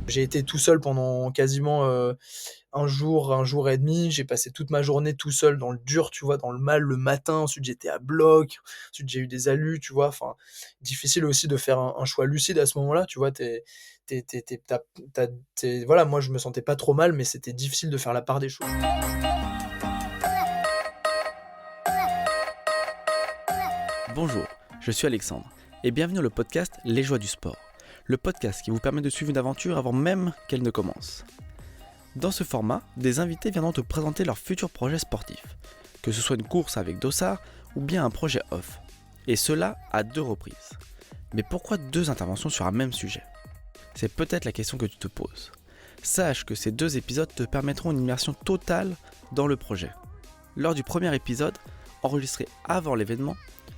J'ai été tout seul pendant quasiment, 1 jour et demi. J'ai passé toute ma journée tout seul dans le dur, tu vois? Dans le mal le matin, ensuite j'étais à bloc, ensuite j'ai eu des alus, tu vois? Enfin, difficile aussi de faire un choix lucide à ce moment-là, tu vois? Tu voilà, moi je me sentais pas trop mal, mais c'était difficile de faire la part des choses. Bonjour, je suis Alexandre et bienvenue dans le podcast Les Joies du Sport, le podcast qui vous permet de suivre une aventure avant même qu'elle ne commence. Dans ce format, des invités viendront te présenter leurs futurs projets sportifs, que ce soit une course avec dossard ou bien un projet off, et cela à 2 reprises. Mais pourquoi 2 interventions sur un même sujet? C'est peut-être la question que tu te poses. Sache que ces 2 épisodes te permettront une immersion totale dans le projet. Lors du premier épisode, enregistré avant l'événement,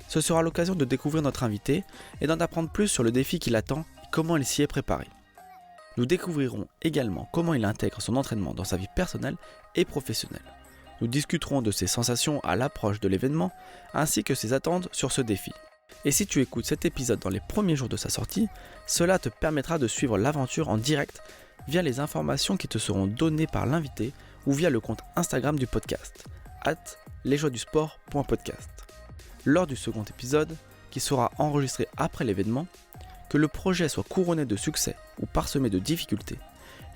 ce sera l'occasion de découvrir notre invité et d'en apprendre plus sur le défi qui l'attend et comment il s'y est préparé. Nous découvrirons également comment il intègre son entraînement dans sa vie personnelle et professionnelle. Nous discuterons de ses sensations à l'approche de l'événement ainsi que ses attentes sur ce défi. Et si tu écoutes cet épisode dans les premiers jours de sa sortie, cela te permettra de suivre l'aventure en direct via les informations qui te seront données par l'invité ou via le compte Instagram du podcast, @lesjoiesdusport.podcast. Lors du second épisode, qui sera enregistré après l'événement, que le projet soit couronné de succès ou parsemé de difficultés,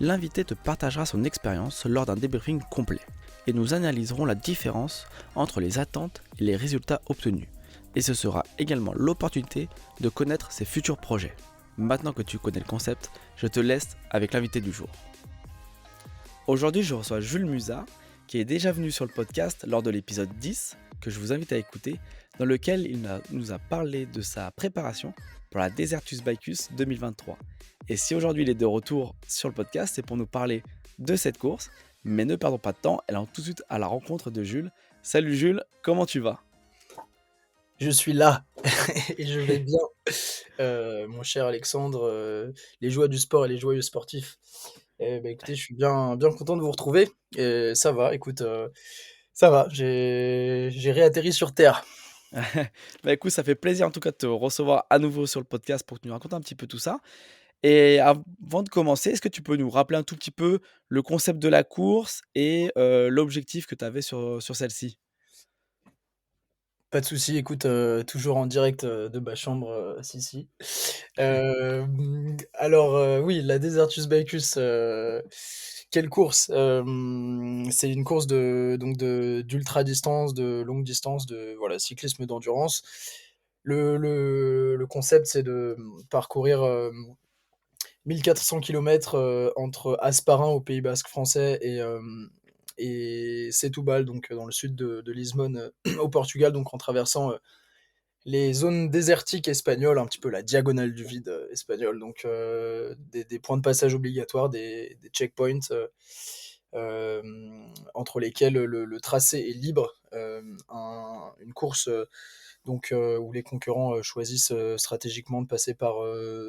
l'invité te partagera son expérience lors d'un débriefing complet et nous analyserons la différence entre les attentes et les résultats obtenus. Et ce sera également l'opportunité de connaître ses futurs projets. Maintenant que tu connais le concept, je te laisse avec l'invité du jour. Aujourd'hui, je reçois Jules Musat, qui est déjà venu sur le podcast lors de l'épisode 10, que je vous invite à écouter, dans lequel nous a parlé de sa préparation pour la Desertus Bicus 2023. Et si aujourd'hui il est de retour sur le podcast, c'est pour nous parler de cette course, mais ne perdons pas de temps, allons tout de suite à la rencontre de Jules. Salut Jules, comment tu vas ? Je suis là et je vais bien, mon cher Alexandre, les joies du sport et les joyeux sportifs. Écoutez, je suis bien content de vous retrouver et ça va, écoute, ça va, j'ai réatterri sur terre. Bah écoute, ça fait plaisir en tout cas de te recevoir à nouveau sur le podcast pour que tu nous racontes un petit peu tout ça. Et avant de commencer, est-ce que tu peux nous rappeler un tout petit peu le concept de la course et l'objectif que tu avais sur celle-ci? Pas de souci, écoute, toujours en direct, de ma chambre, si. Alors, oui, la Desertus Bicus, quelle course? C'est une course d'ultra distance, de longue distance, de voilà, cyclisme d'endurance. Le concept, c'est de, parcourir, 1 400 kilomètres entre Hasparren au Pays basque français et Setúbal, donc dans le sud de Lisbonne, au Portugal, donc en traversant les zones désertiques espagnoles, un petit peu la diagonale du vide espagnole, donc des points de passage obligatoires, des checkpoints euh, entre lesquels le tracé est libre. Une course où les concurrents choisissent stratégiquement de passer par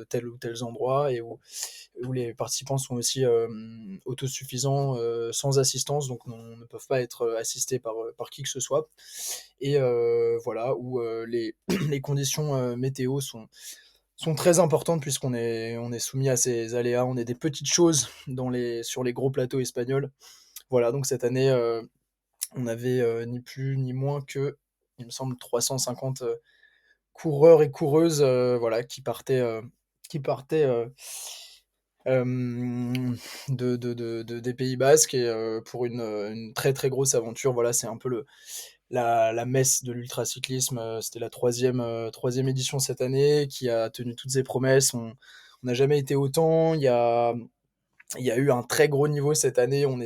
tel ou tel endroit et où les participants sont aussi autosuffisants sans assistance, donc ne peuvent pas être assistés par qui que ce soit. Et voilà, où les conditions météo sont très importantes puisqu'on est soumis à ces aléas. On est des petites choses sur les gros plateaux espagnols. Voilà, donc cette année, on avait ni plus ni moins que, il me semble, 350 coureurs et coureuses voilà, qui partaient des Pays Basques et pour une très très grosse aventure. Voilà, c'est un peu la messe de l'ultracyclisme. C'était la troisième édition cette année qui a tenu toutes ses promesses. On n'a jamais été autant. Il y a eu un très gros niveau cette année. Enfin,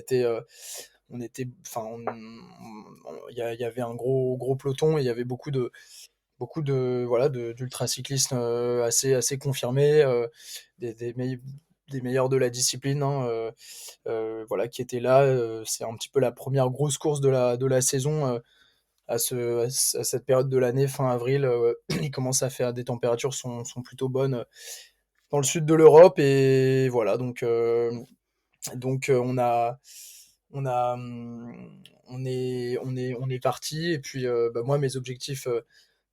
il y avait un gros peloton et il y avait beaucoup de voilà d'ultracyclistes assez confirmés, des meilleurs de la discipline, hein, voilà, qui étaient là. C'est un petit peu la première grosse course de la saison. À cette période de l'année, fin avril, il commence à faire des températures sont plutôt bonnes dans le sud de l'Europe et voilà, donc on est parti et puis bah, moi mes objectifs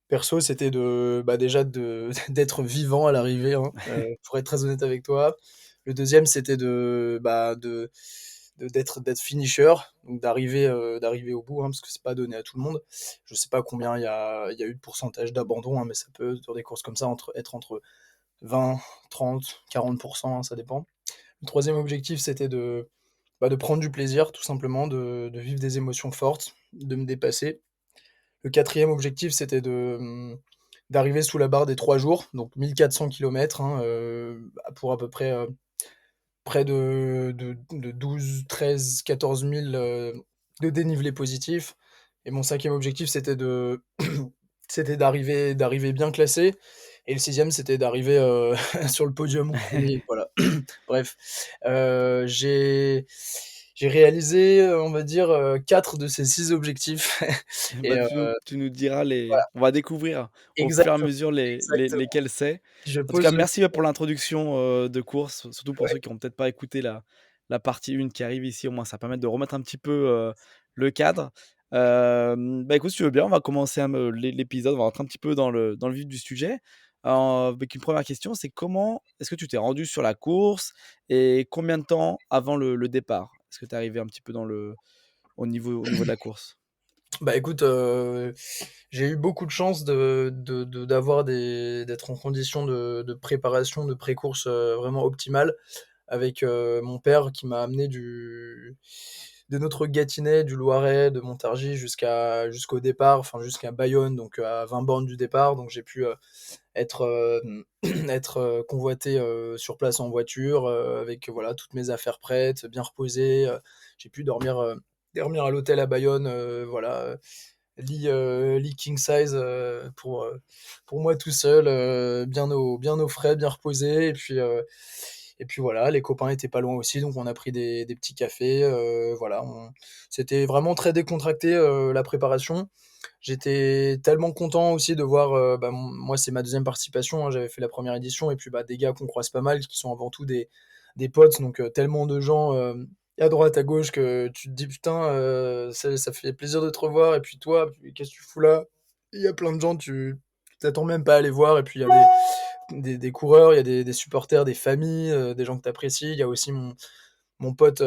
perso, c'était déjà d'être vivant à l'arrivée, hein, pour être très honnête avec toi. Le deuxième, c'était d'être finisher, donc d'arriver au bout, hein, parce que c'est pas donné à tout le monde. Je sais pas combien il y a eu de pourcentage d'abandon, hein, mais ça peut, sur des courses comme ça, être entre 20, 30, 40%, hein, ça dépend. Le troisième objectif, c'était de prendre du plaisir, tout simplement, de vivre des émotions fortes, de me dépasser. Le quatrième objectif, c'était d'arriver sous la barre des 3 jours, donc 1400 km, hein, pour à peu près près de 12, 13, 14 000 de dénivelé positif. Et mon cinquième objectif, c'était d'arriver bien classé. Et le sixième, c'était d'arriver sur le podium ou premier. Voilà. Bref, j'ai réalisé, on va dire, 4 de ces 6 objectifs. Et Bah, tu nous diras voilà, on va découvrir au fur et à exactement, mesure exactement. lesquels c'est. Je En tout cas, pose le merci, ouais, pour l'introduction, de course, surtout pour Ouais. ceux qui ont peut-être pas écouté la partie 1 qui arrive ici, au moins ça permet de remettre un petit peu, le cadre. Bah, écoute, si tu veux bien, on va commencer l'épisode, on va rentrer un petit peu dans le vif du sujet. Avec une première question, c'est comment est-ce que tu t'es rendu sur la course et combien de temps avant le départ? Est-ce que tu es arrivé un petit peu au niveau de la course? Bah, écoute, j'ai eu beaucoup de chance d'être en condition de préparation, de pré-course, vraiment optimale avec, mon père qui m'a amené de notre Gâtinais, du Loiret, de Montargis jusqu'au départ, enfin jusqu'à Bayonne, donc à 20 bornes du départ. Donc j'ai pu, être, être, convoité, sur place en voiture, avec, voilà, toutes mes affaires prêtes, bien reposé, j'ai pu dormir à l'hôtel à Bayonne, voilà, lit king size, pour moi tout seul, bien au frais, bien reposé. Et puis voilà, les copains étaient pas loin aussi, donc on a pris des petits cafés, voilà, c'était vraiment très décontracté, la préparation. J'étais tellement content aussi de voir, bah, moi c'est ma deuxième participation, hein, j'avais fait la première édition, et puis bah, des gars qu'on croise pas mal, qui sont avant tout des potes, donc tellement de gens à droite, à gauche, que tu te dis putain, ça fait plaisir de te revoir, et puis toi, qu'est-ce que tu fous là? Il y a plein de gens, tu t'attends même pas à les voir, et puis il y a des coureurs, il y a des supporters, des familles, des gens que tu apprécies. Il y a aussi mon pote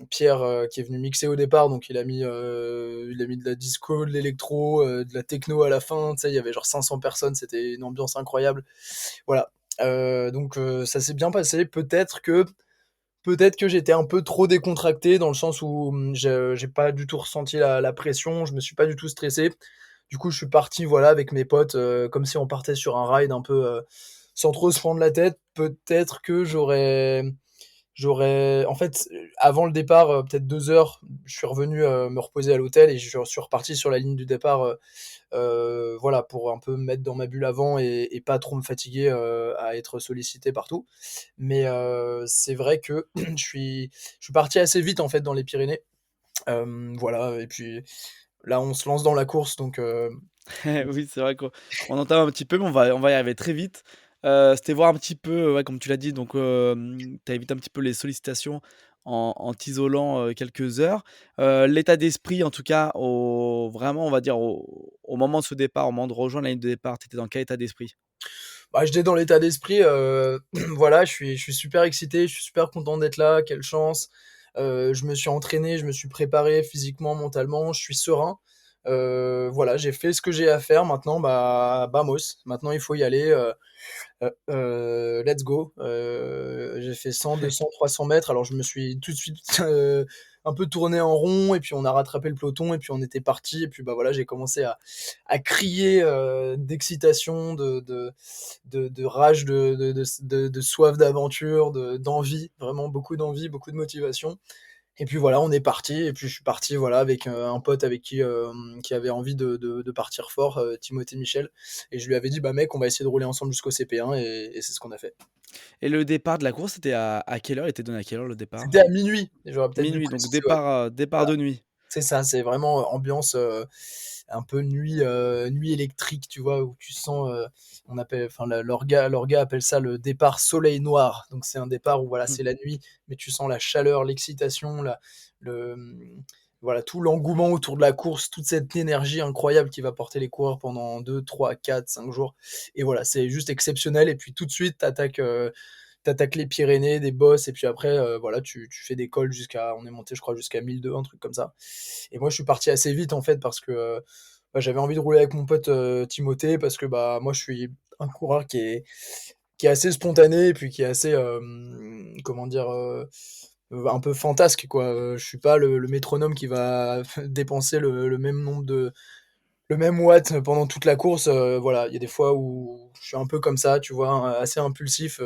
Pierre, qui est venu mixer au départ, donc il a mis de la disco, de l'électro, de la techno à la fin. Tu sais, il y avait genre 500 personnes, c'était une ambiance incroyable. Voilà. Donc ça s'est bien passé. Peut-être que j'étais un peu trop décontracté, dans le sens où j'ai pas du tout ressenti la pression, je me suis pas du tout stressé. Du coup, je suis parti, voilà, avec mes potes, comme si on partait sur un ride un peu, sans trop se prendre la tête. Peut-être que en fait, avant le départ, peut-être 2 heures, je suis revenu me reposer à l'hôtel, et je suis reparti sur la ligne du départ, voilà, pour un peu me mettre dans ma bulle avant, et pas trop me fatiguer à être sollicité partout. Mais c'est vrai que je suis parti assez vite en fait dans les Pyrénées. Voilà, et puis là on se lance dans la course, donc Oui, c'est vrai qu'on entame un petit peu, mais on va y arriver très vite. C'était voir un petit peu, ouais, comme tu l'as dit, donc tu as évité un petit peu les sollicitations en t'isolant, quelques heures. L'état d'esprit, en tout cas, vraiment, on va dire, au moment de ce départ, au moment de rejoindre la ligne de départ, tu étais dans quel état d'esprit? bah, j'étais dans l'état d'esprit, voilà, je suis super excité, je suis super content d'être là, quelle chance. Je me suis entraîné, je me suis préparé physiquement, mentalement, je suis serein. Voilà, j'ai fait ce que j'ai à faire maintenant, bah, vamos, maintenant il faut y aller, let's go. J'ai fait 100, 200, 300 mètres. Alors je me suis tout de suite un peu tourné en rond, et puis on a rattrapé le peloton, et puis on était parti. Et puis bah voilà, j'ai commencé à crier d'excitation, de rage, de soif d'aventure, d'envie, vraiment beaucoup d'envie, beaucoup de motivation. Et puis voilà, on est parti, et puis je suis parti, voilà, avec un pote avec qui avait envie de partir fort, Timothée Michel. Et je lui avais dit, bah mec, on va essayer de rouler ensemble jusqu'au CP1, et c'est ce qu'on a fait. Et le départ de la course, c'était à quelle heure? Il était donné à quelle heure le C'était départ? à minuit, et j'aurais peut-être dû Minuit, donc préciser, ouais. départ de nuit. C'est ça, c'est vraiment ambiance un peu nuit électrique, tu vois, où tu sens, enfin, leur gars appelle ça le départ soleil noir. Donc c'est un départ où voilà, c'est la nuit, mais tu sens la chaleur, l'excitation, le, voilà, tout l'engouement autour de la course, toute cette énergie incroyable qui va porter les coureurs pendant 2, 3, 4, 5 jours. Et voilà, c'est juste exceptionnel. Et puis tout de suite, t'attaques les Pyrénées, des bosses, et puis après, voilà, tu fais des cols jusqu'à, on est monté, je crois, jusqu'à 1002, un truc comme ça. Et moi, je suis parti assez vite, en fait, parce que bah, j'avais envie de rouler avec mon pote Timothée, parce que bah, moi, je suis un coureur qui est assez spontané, et puis qui est assez, comment dire, un peu fantasque, quoi. Je suis pas le métronome qui va dépenser le même nombre de, le même watt pendant toute la course. Voilà, il y a des fois où je suis un peu comme ça, tu vois, assez impulsif.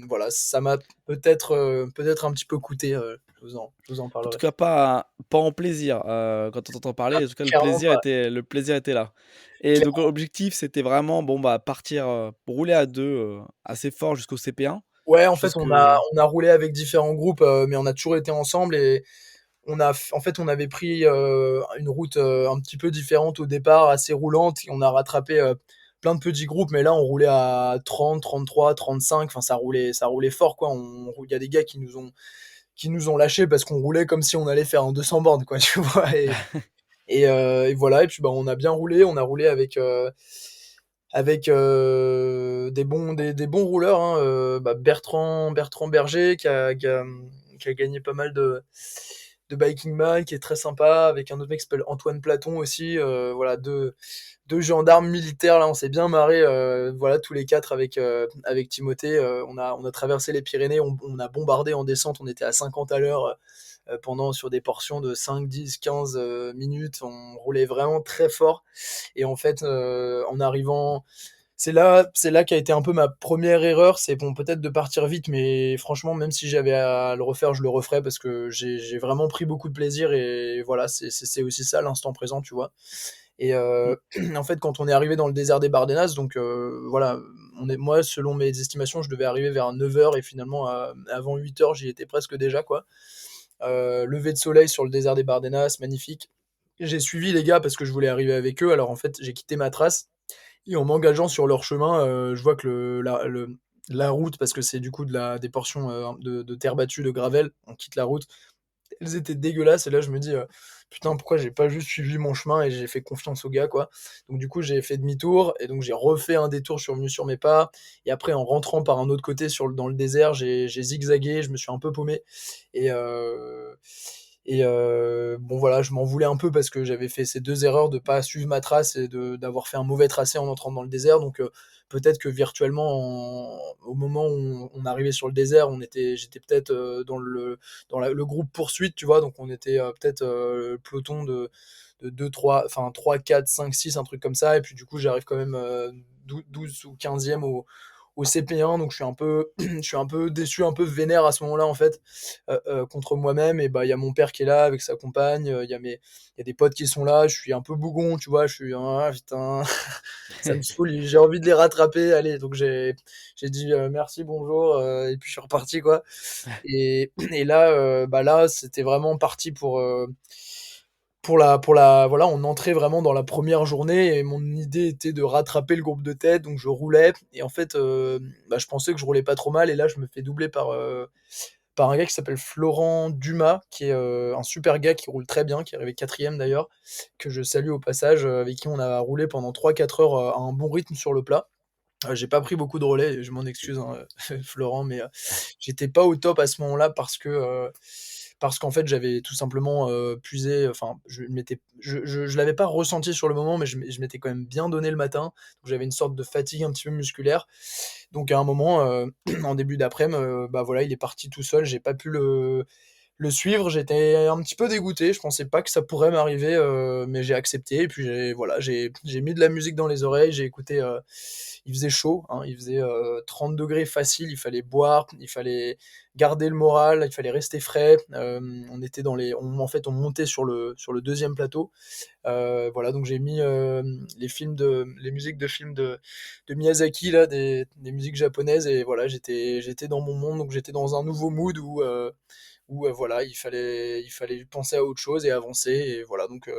Voilà, ça m'a peut-être un petit peu coûté. Je vous en En tout parlerai. cas, pas en plaisir, quand on t'entend parler, en tout cas Clairement pas. le plaisir était là et donc Clairement. l'objectif, c'était vraiment, bon, bah, partir, rouler à 2 assez fort jusqu'au CP1, Ouais, en fait, jusque on a roulé avec différents groupes, mais on a toujours été ensemble, et en fait, on avait pris une route un petit peu différente au départ, assez roulante, et on a rattrapé plein de petits groupes, mais là, on roulait à 30, 33, 35. Enfin, ça roulait fort, quoi. Il y a des gars qui nous ont lâchés parce qu'on roulait comme si on allait faire un 200 bornes, quoi, tu vois. Et voilà. Et puis, bah, on a bien roulé. On a roulé avec des bons rouleurs, hein. Bah, Bertrand Berger qui a gagné pas mal de Biking Man, qui est très sympa, avec un autre mec qui s'appelle Antoine Platon aussi. Voilà, deux gendarmes militaires, là, on s'est bien marré, voilà, tous les quatre avec Timothée. On a traversé les Pyrénées, on a bombardé en descente, on était à 50 à l'heure pendant, sur des portions de 5, 10, 15 minutes. On roulait vraiment très fort. Et en fait, en arrivant, c'est là qu'a été un peu ma première erreur. C'est bon, peut-être de partir vite, mais franchement, même si j'avais à le refaire, je le referais, parce que j'ai vraiment pris beaucoup de plaisir, et voilà, c'est aussi ça l'instant présent, tu vois. Et mmh, en fait, quand on est arrivé dans le désert des Bardenas, donc voilà, moi, selon mes estimations, je devais arriver vers 9 heures, et finalement, avant 8 heures, j'y étais presque déjà, quoi. Lever de soleil sur le désert des Bardenas, magnifique. J'ai suivi les gars parce que je voulais arriver avec eux. Alors en fait, j'ai quitté ma trace, et en m'engageant sur leur chemin, je vois que la route, parce que c'est du coup des portions de terre battue, de gravel, on quitte la route, elles étaient dégueulasses, et là je me dis putain, pourquoi j'ai pas juste suivi mon chemin et j'ai fait confiance aux gars, quoi. Donc du coup j'ai fait demi-tour, et donc j'ai refait un détour, je suis revenu sur mes pas, et après en rentrant par un autre côté dans le désert, j'ai zigzagué, je me suis un peu paumé, et bon, voilà, je m'en voulais un peu parce que j'avais fait ces deux erreurs de pas suivre ma trace, et d'avoir fait un mauvais tracé en entrant dans le désert. Donc peut-être que virtuellement, au moment où on arrivait sur le désert, j'étais peut-être le groupe poursuite, tu vois. Donc on était peut-être peloton de 2, 3, enfin 3, 4, 5, 6, un truc comme ça. Et puis du coup, j'arrive quand même 12 ou 15e au CP1, donc je suis un peu déçu, un peu vénère à ce moment-là, en fait, contre moi-même. Et bah, il y a mon père qui est là avec sa compagne, il y a des potes qui sont là, je suis un peu bougon, tu vois, je suis, ah putain, ça me saoule, j'ai envie de les rattraper, allez. Donc j'ai dit merci, bonjour, et puis je suis reparti, quoi. Et là, bah là, c'était vraiment parti voilà, on entrait vraiment dans la première journée, et mon idée était de rattraper le groupe de tête, donc je roulais. Et en fait, bah, je pensais que je roulais pas trop mal, et là, je me fais doubler par un gars qui s'appelle Florent Dumas, qui est un super gars qui roule très bien, qui est arrivé quatrième d'ailleurs, que je salue au passage, avec qui on a roulé pendant 3-4 heures à un bon rythme sur le plat. J'ai pas pris beaucoup de relais, je m'en excuse, hein, Florent, mais j'étais pas au top à ce moment-là, parce qu'en fait, j'avais tout simplement puisé, enfin, je l'avais pas ressenti sur le moment, mais je m'étais quand même bien donné le matin. Donc j'avais une sorte de fatigue un petit peu musculaire. Donc à un moment, en début d'après-midi, bah voilà, il est parti tout seul, j'ai pas pu le suivre. J'étais un petit peu dégoûté, je pensais pas que ça pourrait m'arriver, mais j'ai accepté. Et puis voilà, j'ai mis de la musique dans les oreilles, j'ai écouté. Il faisait chaud, hein, il faisait 30 degrés facile, il fallait boire, il fallait garder le moral, il fallait rester frais. On était en fait, on montait sur le deuxième plateau. Voilà, donc j'ai mis les musiques de films de Miyazaki, là, des musiques japonaises, et voilà, j'étais dans mon monde, donc j'étais dans un nouveau mood où voilà, il fallait penser à autre chose et avancer. Et voilà, donc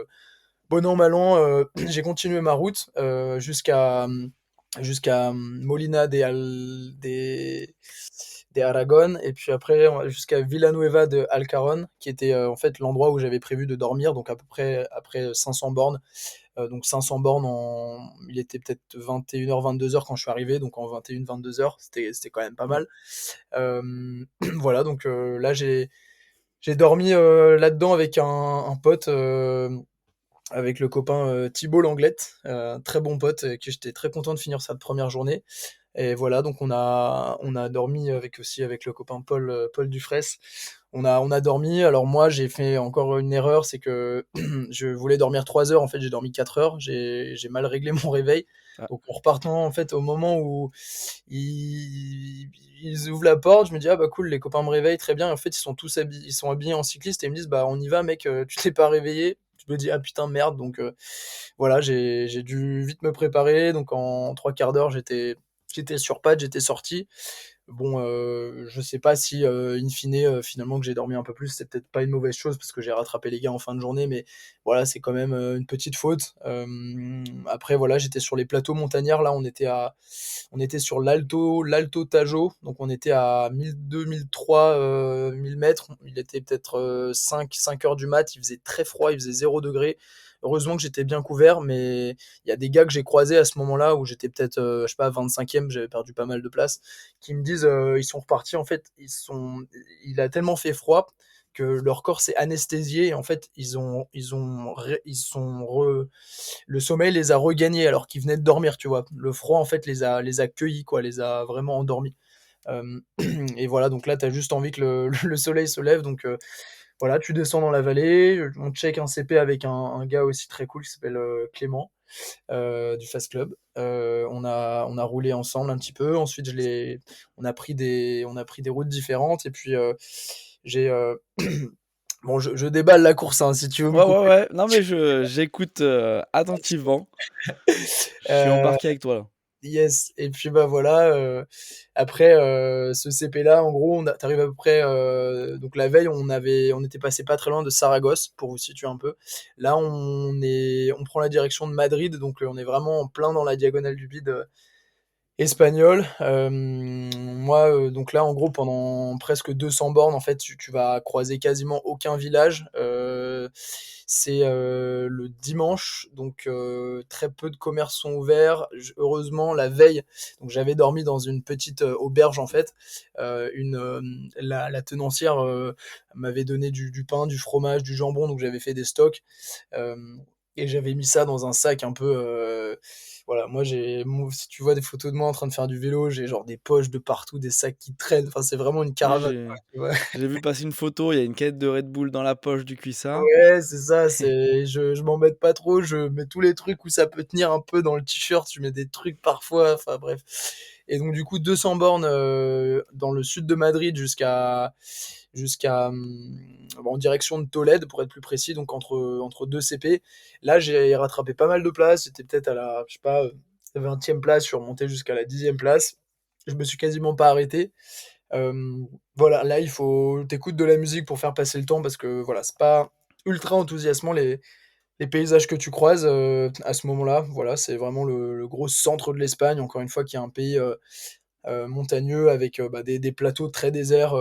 bon an, mal an, j'ai continué ma route jusqu'à Molina de Aragon, et puis après jusqu'à Villanueva de Alcaron, qui était en fait l'endroit où j'avais prévu de dormir, donc à peu près après 500 bornes. Donc 500 bornes, il était peut-être 21h, 22h quand je suis arrivé, donc en 21, 22h, c'était quand même pas Mm. mal. Euh, voilà, donc là j'ai dormi là-dedans avec un pote, avec le copain Thibaut Langlette, très bon pote, avec qui j'étais très content de finir cette première journée. Et voilà, donc on a dormi avec le copain Paul Dufresne. On a dormi. Alors moi, j'ai fait encore une erreur, c'est que je voulais dormir 3 heures. En fait, j'ai dormi 4 heures. J'ai mal réglé mon réveil. Ah, Donc en repartant, en fait, au moment où ils ouvrent la porte, je me dis ah bah cool, les copains me réveillent très bien. Et en fait, ils sont habillés en cycliste et ils me disent bah on y va mec, tu t'es pas réveillé. Je me dis ah putain merde. Donc voilà, j'ai dû vite me préparer. Donc en 3 quarts d'heure, j'étais sur pattes, j'étais sorti. Bon, je sais pas si, in fine, finalement que j'ai dormi un peu plus, c'est peut-être pas une mauvaise chose parce que j'ai rattrapé les gars en fin de journée, mais voilà, c'est quand même une petite faute. Après, voilà, j'étais sur les plateaux montagnards, là, on était sur l'Alto Tajo, donc on était à 1002, 1003, 1000 mètres. Il était peut-être 5 heures du mat, il faisait très froid, il faisait 0 degré. Heureusement que j'étais bien couvert, mais il y a des gars que j'ai croisés à ce moment-là où j'étais peut-être, je sais pas, 25e, j'avais perdu pas mal de place, qui me disent ils sont repartis. En fait, il a tellement fait froid que leur corps s'est anesthésié et en fait le sommeil les a regagnés alors qu'ils venaient de dormir, tu vois. Le froid en fait les a cueillis, quoi, les a vraiment endormis. Et voilà, donc là, tu as juste envie que le soleil se lève. Donc voilà, tu descends dans la vallée. On check un CP avec un gars aussi très cool qui s'appelle Clément, du Fast Club. On a roulé ensemble un petit peu. Ensuite, on a pris des routes différentes. Et puis, j'ai. Bon, je déballe la course, hein, si tu veux me ouais, ouais, couper. ouais. Non, mais j'écoute attentivement. Je suis Euh, embarqué avec toi là. Yes, et puis bah voilà, après ce CP-là, en gros, t'arrives à peu près. Donc la veille, on était passé pas très loin de Saragosse, pour vous situer un peu. Là, on prend la direction de Madrid, donc on est vraiment en plein dans la diagonale du bide espagnol. Moi, donc là, en gros, pendant presque 200 bornes, en fait, tu vas croiser quasiment aucun village. C'est le dimanche, donc très peu de commerces sont ouverts. Heureusement, la veille, donc j'avais dormi dans une petite auberge en fait. La tenancière m'avait donné du pain, du fromage, du jambon, donc j'avais fait des stocks. Euh, et j'avais mis ça dans un sac un peu. Voilà, si tu vois des photos de moi en train de faire du vélo, j'ai genre des poches de partout, des sacs qui traînent. Enfin, c'est vraiment une Oui, caravane, quoi, tu vois. j'ai vu passer une photo, il y a une canette de Red Bull dans la poche du cuissard. Ouais, c'est ça. Je m'embête pas trop. Je mets tous les trucs où ça peut tenir un peu dans le t-shirt. Je mets des trucs parfois. Enfin, bref. Et donc, du coup, 200 bornes dans le sud de Madrid en direction de Tolède, pour être plus précis, donc entre deux CP. Là, j'ai rattrapé pas mal de places. J'étais peut-être à la, je sais pas, 20e place. Je suis remonté jusqu'à la 10e place. Je me suis quasiment pas arrêté. Voilà, là, t'écoutes de la musique pour faire passer le temps parce que voilà, c'est pas ultra enthousiasmant les paysages que tu croises à ce moment-là. Voilà, c'est vraiment le gros centre de l'Espagne, encore une fois, qui est un pays montagneux avec bah, des plateaux très déserts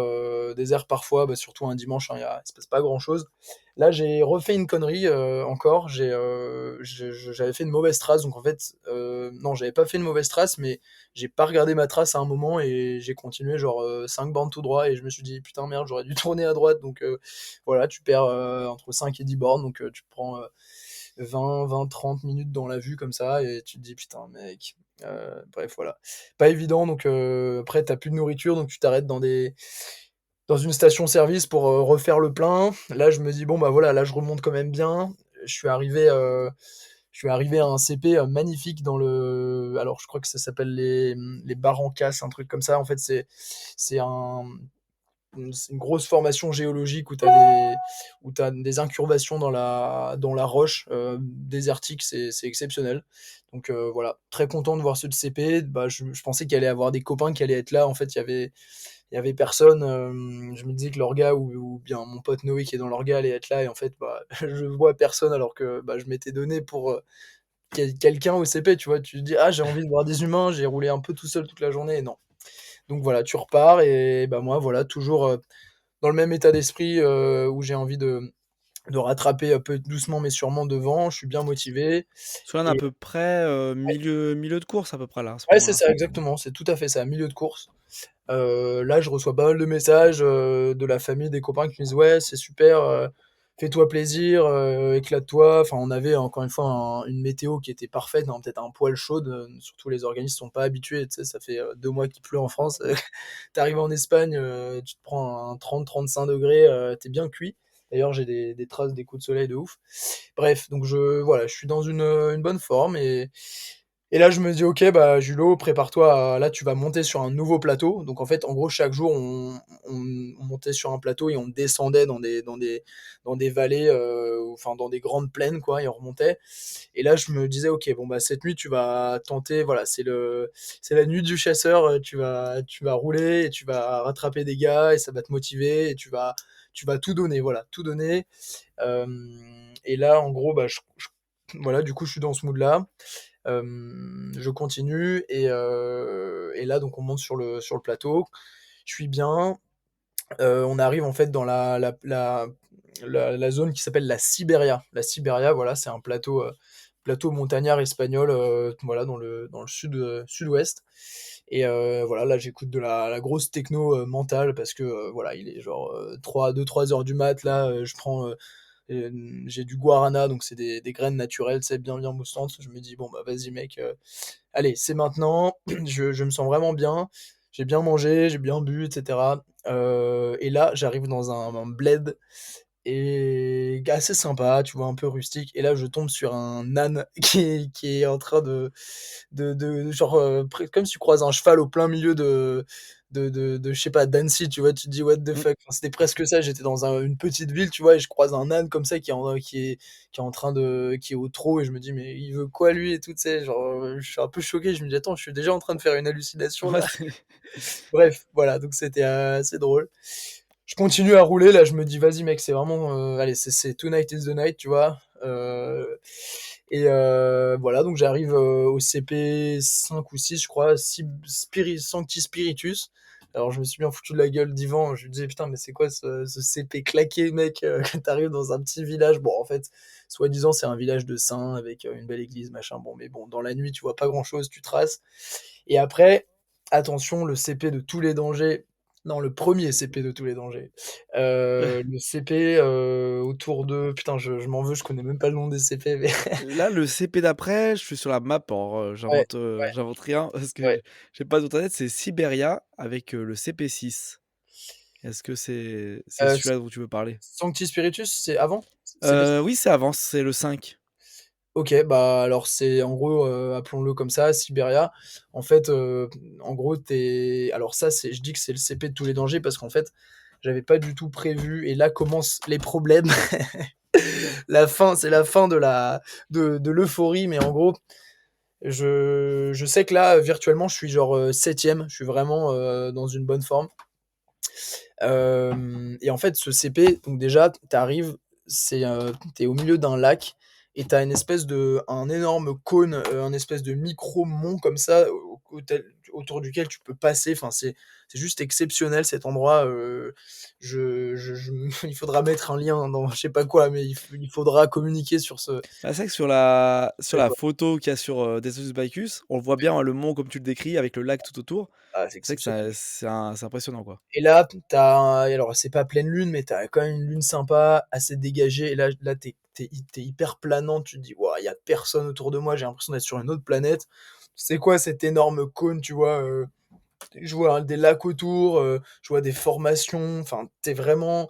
parfois, bah, surtout un dimanche, hein, il se passe pas grand-chose. Là, j'ai refait une connerie encore. J'avais fait une mauvaise trace, donc en fait, non, j'avais pas fait une mauvaise trace, mais j'ai pas regardé ma trace à un moment et j'ai continué genre 5 bornes tout droit et je me suis dit putain merde, j'aurais dû tourner à droite. Donc voilà, tu perds entre 5 et 10 bornes, donc tu prends 20, 30 minutes dans la vue comme ça et tu te dis putain mec. Bref, voilà. Pas évident, donc après t'as plus de nourriture, donc tu t'arrêtes dans une station-service pour refaire le plein. Là, je me dis bon bah voilà, là je remonte quand même bien. Je suis arrivé, euh, je suis arrivé à un CP magnifique dans le. Alors je crois que ça s'appelle les Barrancas, un truc comme ça. En fait, c'est une grosse formation géologique où t'as des incurvations dans la roche désertique, c'est exceptionnel. Donc voilà, très content de voir ceux de CP. Bah, je pensais qu'il allait y avoir des copains qui allaient être là. En fait, il y avait personne. Je me disais que l'orga ou bien mon pote Noé qui est dans l'orga allait être là. Et en fait, bah, je vois personne alors que bah, je m'étais donné pour quelqu'un au CP. Tu vois, tu te dis, ah, j'ai envie de voir des humains, j'ai roulé un peu tout seul toute la journée. Et non. Donc voilà, tu repars et bah, moi, voilà, toujours, dans le même état d'esprit, où j'ai envie de rattraper un peu doucement mais sûrement devant. Je suis bien motivé Parce que là, on est à et peu près, milieu de course à peu près là, à ce ouais, c'est moment-là? ça, exactement, c'est tout à fait ça, milieu de course. Là, je reçois pas mal de messages, de la famille, des copains qui me disent: «Ouais, c'est super, fais-toi plaisir, éclate-toi». Enfin, on avait encore une fois une météo qui était parfaite, hein, peut-être un poil chaude, surtout les organismes sont pas habitués, tu sais, ça fait, 2 mois qu'il pleut en France. Tu arrives en Espagne, tu te prends un 30-35 degrés, tu bien cuit. D'ailleurs, j'ai des traces des coups de soleil de ouf. Bref, donc voilà, je suis dans une bonne forme et là, je me dis: «OK, bah, Julo, prépare-toi là, tu vas monter sur un nouveau plateau». Donc en fait, en gros, chaque jour, on montait sur un plateau et on descendait dans des vallées, enfin, dans des grandes plaines, quoi et on remontait et là, je me disais: «OK, bon, bah, cette nuit, tu vas tenter, voilà, c'est la nuit du chasseur, tu vas rouler et tu vas rattraper des gars et ça va te motiver et tu vas tout donner, voilà, tout donner». Et là, en gros, bah, voilà, du coup, je suis dans ce mood-là. Je continue et là, donc on monte sur le plateau. Je suis bien. On arrive en fait dans la zone qui s'appelle la Sibéria. La Sibéria, voilà, c'est un plateau montagnard espagnol, voilà, dans le sud-ouest et voilà, là, j'écoute de la grosse techno, mentale parce que, voilà, il est genre, 2-3 heures du mat, là, je prends, j'ai du guarana, donc c'est des graines naturelles, c'est bien, bien moussantes. Je me dis: «Bon, bah, vas-y mec, allez, c'est maintenant». Je me sens vraiment bien. J'ai bien mangé, j'ai bien bu et cetera, et là, j'arrive dans un bled et assez sympa, tu vois? Un peu rustique et là, je tombe sur un âne qui est en train de genre, près comme si tu croises un cheval au plein milieu de je sais pas, d'Annecy, tu vois? Tu te dis: «What the Mmh. fuck?» Enfin, c'était presque ça, j'étais dans une petite ville, tu vois? Et je croise un âne comme ça qui est au trot et je me dis: «Mais il veut quoi lui?» et tout, tu sais? Genre, je suis un peu choqué, je me dis: «Attends, je suis déjà en train de faire une hallucination Ouais, là». c'est Bref, voilà, donc c'était assez drôle. Je continue à rouler, là, je me dis: «Vas-y mec, c'est vraiment, allez, c'est tonight is the night», tu vois? Et voilà, donc j'arrive, au CP 5 ou 6, je crois, Sancti Spiritus. Alors je me suis bien foutu de la gueule d'Yvan, je lui disais: «Putain, mais c'est quoi ce CP claqué mec, tu dans un petit village?» Bon, en fait, soi-disant, c'est un village de saints avec, une belle église, machin. Bon, mais bon, dans la nuit, tu vois pas grand-chose, tu traces et après, attention, le CP de tous les dangers, non, le premier CP de tous les dangers, ouais. le CP, autour de putain, je m'en veux, je connais même pas le nom des CP, mais Là, le CP d'après, je suis sur la map, alors, ouais, j'invente rien parce que ouais. j'ai pas d'autre en tête, c'est Sibéria avec, le CP6. Est-ce que c'est S celui-là dont tu veux parler? Sancti Spiritus, c'est avant? CP6? Oui, c'est avant, c'est le 5. OK, bah, alors c'est en gros, appelons-le comme ça, Sibéria. En fait, en gros, alors ça, je dis que c'est le CP de tous les dangers parce qu'en fait, j'avais pas du tout prévu et là commencent les problèmes. C'est la fin de l'euphorie, mais en gros, je sais que là, virtuellement, je suis genre, 7e, je suis vraiment, dans une bonne forme. Et en fait, ce CP, donc déjà, tu arrives, tu es au milieu d'un lac et tu as un énorme cône, un espèce de micro-mont comme ça, autour duquel tu peux passer. Enfin, c'est juste exceptionnel cet endroit. Il faudra mettre un lien dans je sais pas quoi, mais il faudra communiquer sur ce. Bah, c'est vrai que sur la Ouais. photo qu'il y a sur, Decius Bicus, on le voit bien, hein, le mont comme tu le décris avec le lac tout autour. Ah, c'est C'est vrai que exceptionnel. c'est impressionnant, quoi. Et là, alors c'est pas pleine lune, mais t'as quand même une lune sympa, assez dégagée. Et là, t'es hyper planant. Tu te dis, waouh, il y a personne autour de moi. J'ai l'impression d'être sur une autre planète. C'est quoi cet énorme cône, tu vois? Je vois des lacs autour, je vois des formations. Enfin, t'es vraiment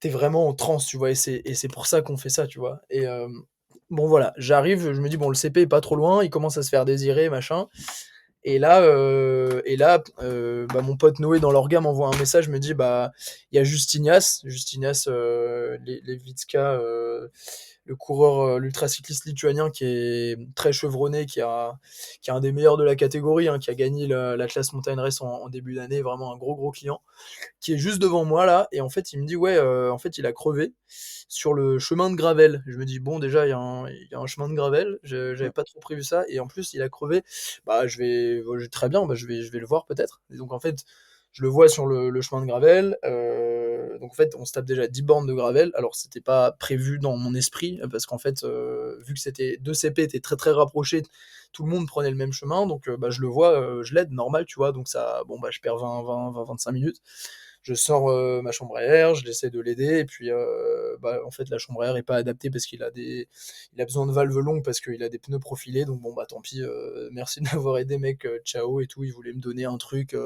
en transe, tu vois? Et c'est pour ça qu'on fait ça, tu vois? Et bon, voilà, j'arrive, je me dis, bon, le CP est pas trop loin, il commence à se faire désirer, machin. Et là, bah, mon pote Noé dans l'orga m'envoie un message, me dit bah il y a Justinias, Levitska, le coureur, l'ultracycliste lituanien qui est très chevronné, qui est un des meilleurs de la catégorie, hein, qui a gagné la classe Mountain Race en début d'année, vraiment un gros client, qui est juste devant moi là, et en fait il me dit ouais, en fait il a crevé sur le chemin de gravel. Je me dis bon déjà il y a un chemin de gravel, j'avais Ouais. pas trop prévu ça, et en plus il a crevé, bah très bien, bah, je vais le voir peut-être. Et donc en fait je le vois sur le chemin de gravel, donc en fait on se tape déjà 10 bornes de gravel, alors c'était pas prévu dans mon esprit, parce qu'en fait vu que c'était deux CP étaient très rapprochés, tout le monde prenait le même chemin, donc bah, je le vois, je l'aide, normal, tu vois, donc ça, bon, bah, je perds 25 minutes. Je sors ma chambre à air, je l'essaie de l'aider, et puis bah, en fait, la chambre à air est pas adaptée parce il a besoin de valves longues parce qu'il a des pneus profilés, donc bon, bah tant pis, merci de m'avoir aidé, mec, ciao et tout. Il voulait me donner un truc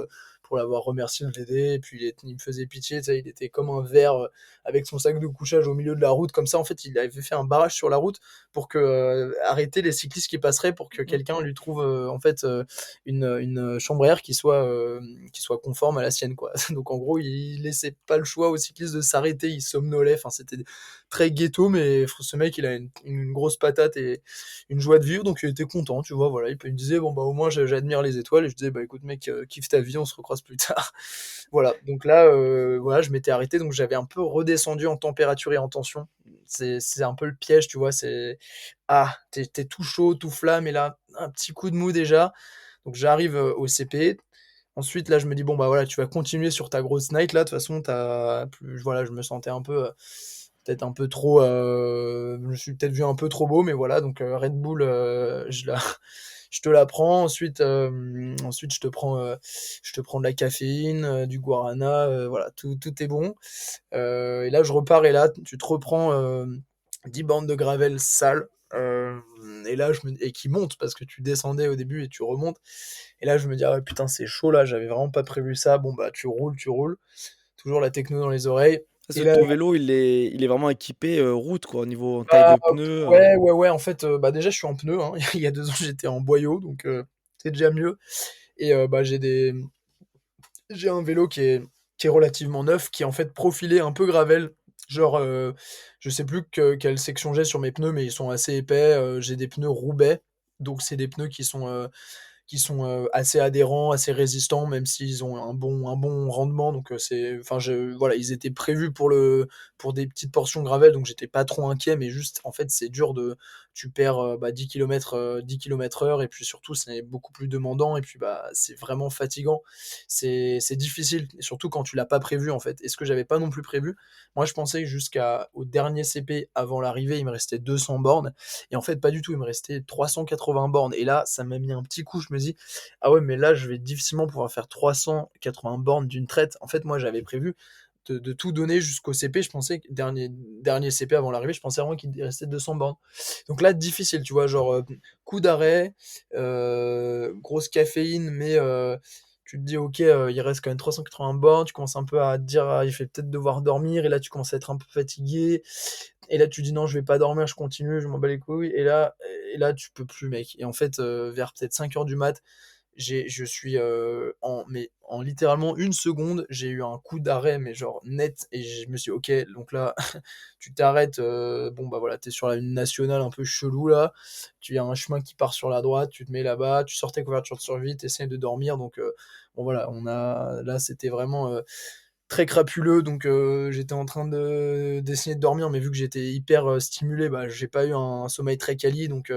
pour l'avoir remercié de l'aider, et puis il me faisait pitié, tu sais, il était comme un verre avec son sac de couchage au milieu de la route, comme ça, en fait, il avait fait un barrage sur la route pour que arrêter les cyclistes qui passeraient, pour que Mm. quelqu'un lui trouve en fait une chambre à air qui soit conforme à la sienne, quoi. Donc en gros il laissait pas le choix aux cyclistes de s'arrêter, il somnolait, enfin c'était très ghetto, mais ce mec il a une grosse patate et une joie de vivre, donc il était content, tu vois, voilà, il me disait bon bah au moins j'admire les étoiles, et je disais bah écoute mec, kiffe ta vie, on se recroise plus tard. Voilà, donc là voilà, je m'étais arrêté, donc j'avais un peu redescendu en température et en tension. C'est un peu le piège, tu vois, c'est ah, t'es tout chaud, tout flamme, et là, un petit coup de mou déjà. Donc j'arrive au CP. Ensuite, là, je me dis, bon, bah voilà, tu vas continuer sur ta grosse night, là. De toute façon, voilà, je me sentais un peu, peut-être un peu trop. Je me suis peut-être vu un peu trop beau, mais voilà. Donc Red Bull, je te la prends. Ensuite je te prends de la caféine, du guarana, voilà, tout est bon. Et là, je repars, et là, tu te reprends 10 bandes de gravel sales. Et là, et qui montent parce que tu descendais au début et tu remontes. Et là, je me dis, ah ouais, putain, c'est chaud là, j'avais vraiment pas prévu ça. Bon, bah, tu roules. Toujours la techno dans les oreilles. Parce Et que là, ton vélo, il est vraiment équipé route, quoi, au niveau taille bah, de pneu. ouais, en fait, bah, déjà, je suis en pneu, hein. Il y a 2 ans, j'étais en boyau, donc c'est déjà mieux. Et bah, j'ai un vélo qui est relativement neuf, qui est en fait profilé un peu gravel. Genre, je sais plus quelle section j'ai sur mes pneus, mais ils sont assez épais. J'ai des pneus Roubaix, donc c'est des pneus qui sont assez adhérents, assez résistants, même s'ils ont un bon rendement. Donc enfin, voilà, ils étaient prévus pour des petites portions gravel, donc j'étais pas trop inquiet. Mais juste, en fait, c'est dur tu perds bah, 10 km, 10 km heure, et puis surtout, c'est beaucoup plus demandant, et puis bah, c'est vraiment fatigant. C'est difficile, et surtout quand tu l'as pas prévu, en fait. Et ce que j'avais pas non plus prévu, moi, je pensais que jusqu'au dernier CP avant l'arrivée, il me restait 200 bornes. Et en fait, pas du tout, il me restait 380 bornes. Et là, ça m'a mis un petit coup. Je me dis, ah ouais, mais là, je vais difficilement pouvoir faire 380 bornes d'une traite. En fait, moi, j'avais prévu de tout donner jusqu'au CP. Je pensais que dernier CP avant l'arrivée, je pensais vraiment qu'il restait 200 bornes. Donc là, difficile, tu vois, genre coup d'arrêt, grosse caféine, mais tu te dis, ok, il reste quand même 380 bornes. Tu commences un peu à te dire, ah, il fait peut-être devoir dormir. Et là, tu commences à être un peu fatigué. Et là, tu dis non, je vais pas dormir, je continue, je m'en bats les couilles. Et là, tu peux plus, mec. Et en fait, vers peut-être 5 heures du mat, je suis mais en littéralement une seconde, j'ai eu un coup d'arrêt, mais genre net. Et je me suis dit, ok, donc là, tu t'arrêtes. Bon, bah voilà, t'es sur une nationale un peu chelou là. Tu as un chemin qui part sur la droite, tu te mets là-bas, tu sors tes couvertures de survie, t'essayes de dormir. Donc, bon, voilà, là, c'était vraiment. Très crapuleux, donc j'étais en train d'essayer de dormir, mais vu que j'étais hyper stimulé, bah, j'ai pas eu un sommeil très quali, donc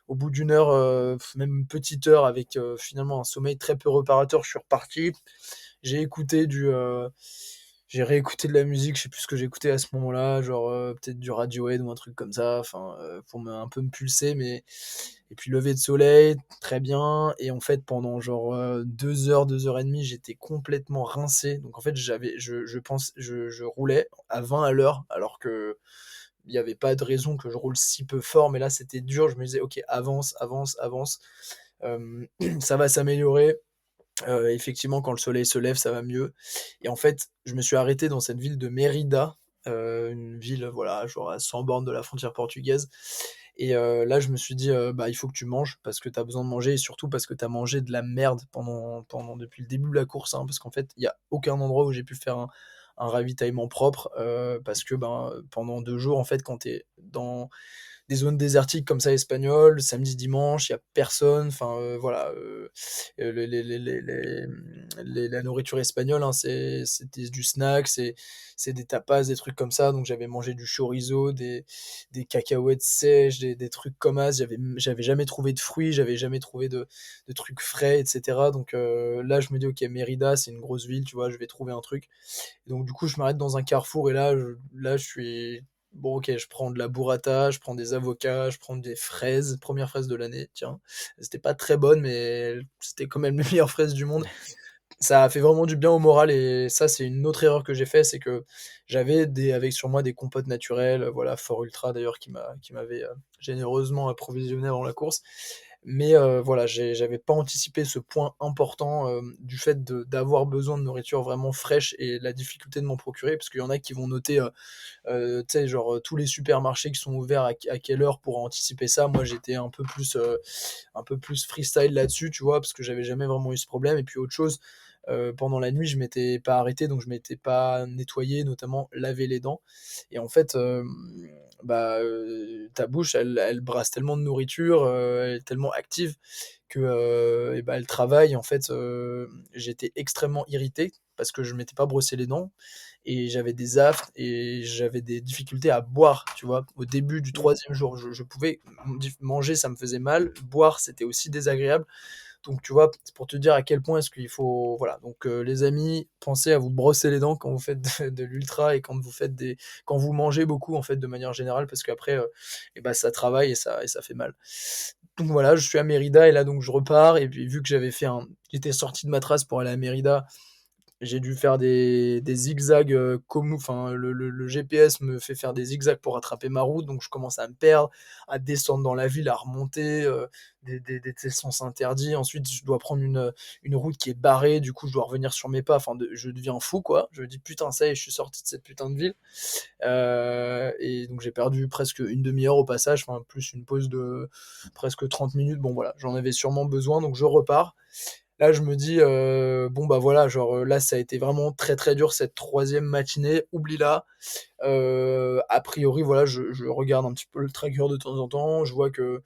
au bout d'une heure, même une petite heure, avec finalement un sommeil très peu réparateur, je suis reparti. J'ai écouté j'ai réécouté de la musique, je sais plus ce que j'écoutais à ce moment-là, genre peut-être du Radiohead ou un truc comme ça, enfin pour un peu me pulser, mais et puis lever de soleil, très bien. Et en fait, pendant genre 2 heures, 2 heures et demie, j'étais complètement rincé. Donc en fait, je roulais à 20 à l'heure, alors que il n'y avait pas de raison que je roule si peu fort. Mais là, c'était dur. Je me disais, ok, avance, avance, avance. Euh, ça va s'améliorer. Effectivement, quand le soleil se lève, ça va mieux. Et en fait, je me suis arrêté dans cette ville de Mérida, une ville, voilà, genre à 100 bornes de la frontière portugaise. Et là, je me suis dit, bah, il faut que tu manges parce que tu as besoin de manger, et surtout parce que tu as mangé de la merde depuis le début de la course, hein, parce qu'en fait, il n'y a aucun endroit où j'ai pu faire un ravitaillement propre, parce que, ben, pendant 2 jours, en fait, quand tu es dans des zones désertiques comme ça espagnoles, samedi, dimanche, il y a personne. Enfin, voilà, la nourriture espagnole, hein, c'était du snack, c'est des tapas, des trucs comme ça. Donc j'avais mangé du chorizo, des cacahuètes sèches, des trucs comme ça. J'avais jamais trouvé de fruits, j'avais jamais trouvé de trucs frais, etc. Donc là, je me dis, ok, Mérida, c'est une grosse ville, tu vois, je vais trouver un truc. Et donc du coup, je m'arrête dans un carrefour et là, je suis bon, ok, je prends de la burrata, je prends des avocats, je prends des fraises, première fraise de l'année, tiens. C'était pas très bonne, mais c'était quand même les meilleures fraises du monde. Ça a fait vraiment du bien au moral et ça, c'est une autre erreur que j'ai fait, c'est que j'avais avec sur moi des compotes naturelles, voilà, Fort Ultra d'ailleurs qui m'avait généreusement approvisionné avant la course. Mais voilà, j'avais pas anticipé ce point important, du fait d'avoir besoin de nourriture vraiment fraîche et la difficulté de m'en procurer, parce qu'il y en a qui vont noter, tu sais, genre, tous les supermarchés qui sont ouverts à quelle heure pour anticiper ça. Moi, j'étais un peu plus freestyle là-dessus, tu vois, parce que j'avais jamais vraiment eu ce problème. Et puis autre chose, pendant la nuit, je m'étais pas arrêté, donc je m'étais pas nettoyé, notamment lavé les dents. Et en fait, bah, ta bouche, elle brasse tellement de nourriture, elle est tellement active que, et bah, elle travaille. En fait, j'étais extrêmement irrité parce que je m'étais pas brossé les dents et j'avais des aphtes et j'avais des difficultés à boire, tu vois. Au début du Mmh. troisième jour, je pouvais manger, ça me faisait mal, boire, c'était aussi désagréable. Donc, tu vois, c'est pour te dire à quel point est-ce qu'il faut. Voilà. Donc, les amis, pensez à vous brosser les dents quand vous faites de l'ultra et quand vous mangez beaucoup, en fait, de manière générale, parce qu'après, et bah, ça travaille et ça fait mal. Donc voilà, je suis à Mérida et là, donc je repars. Et puis, vu que j'étais sorti de ma trace pour aller à Mérida, j'ai dû faire des zigzags, enfin le GPS me fait faire des zigzags pour rattraper ma route, donc je commence à me perdre, à descendre dans la ville, à remonter, des sens interdits. Ensuite, je dois prendre une route qui est barrée, du coup, je dois revenir sur mes pas. Enfin, je deviens fou, quoi. Je me dis: «Putain, ça y est, je suis sorti de cette putain de ville». Et donc j'ai perdu presque une demi-heure au passage, enfin plus une pause de presque 30 minutes. Bon voilà, j'en avais sûrement besoin, donc je repars. Là, je me dis, bon, bah voilà, genre, là, ça a été vraiment très très dur cette troisième matinée, oublie-la. A priori, voilà, je regarde un petit peu le tracker de temps en temps, je vois que,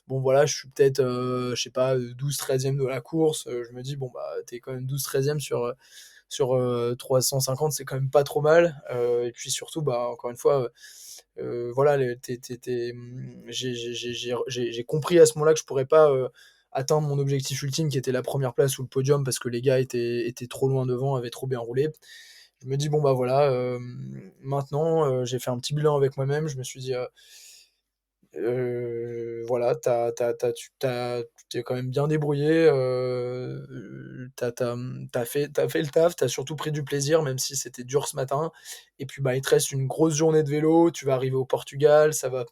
bon, voilà, je suis peut-être, je sais pas, 12-13e de la course. Je me dis, bon, bah, t'es quand même 12-13e sur 350, c'est quand même pas trop mal. Et puis surtout, bah, encore une fois, voilà, j'ai compris à ce moment-là que je pourrais pas atteindre mon objectif ultime qui était la première place ou le podium parce que les gars étaient trop loin devant, avaient trop bien roulé. Je me dis, bon, bah voilà, maintenant, j'ai fait un petit bilan avec moi-même. Je me suis dit, voilà, tu t'es quand même bien débrouillé, t'as fait le taf, t'as surtout pris du plaisir, même si c'était dur ce matin. Et puis bah, il te reste une grosse journée de vélo, tu vas arriver au Portugal, ça va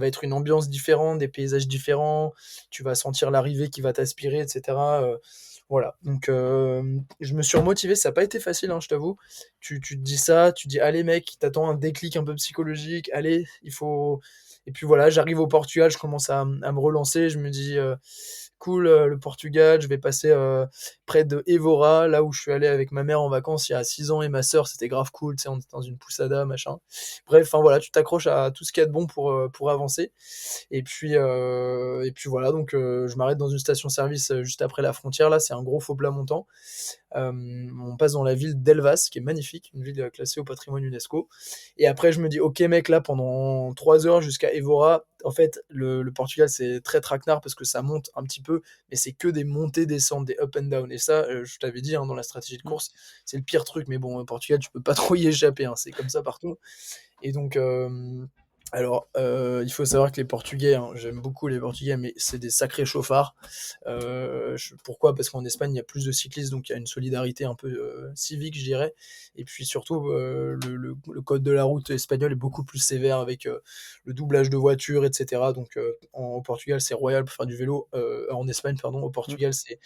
être une ambiance différente, des paysages différents, tu vas sentir l'arrivée qui va t'aspirer, etc. Voilà, donc je me suis remotivé, ça n'a pas été facile, hein, je t'avoue. Tu te dis ça, tu dis, allez mec, t'attends un déclic un peu psychologique, allez, il faut. Et puis voilà, j'arrive au Portugal, je commence à me relancer, je me dis, cool, le Portugal, je vais passer près de Évora, là où je suis allé avec ma mère en vacances il y a 6 ans et ma sœur, c'était grave cool, tu sais, on était dans une poussada, machin. Bref, enfin voilà, tu t'accroches à tout ce qu'il y a de bon pour avancer. Et puis voilà, donc je m'arrête dans une station-service juste après la frontière, là, c'est un gros faux plat montant. On passe dans la ville d'Elvas, qui est magnifique, une ville classée au patrimoine UNESCO. Et après, je me dis, ok mec, là, pendant 3 heures jusqu'à Évora, en fait, le Portugal, c'est très traquenard parce que ça monte un petit peu, mais c'est que des montées, descentes, des up and down. Et ça, je t'avais dit, hein, dans la stratégie de Mmh. course, c'est le pire truc. Mais bon, au Portugal, tu peux pas trop y échapper, hein, c'est comme ça partout. Et donc, alors, il faut savoir que les Portugais, hein, j'aime beaucoup les Portugais, mais c'est des sacrés chauffards. Pourquoi? Parce qu'en Espagne, il y a plus de cyclistes, donc il y a une solidarité un peu civique, je dirais. Et puis surtout, le code de la route espagnol est beaucoup plus sévère avec le doublage de voitures, etc. Donc au Portugal, c'est royal pour faire du vélo. En Espagne, pardon, au Mmh. Portugal, c'est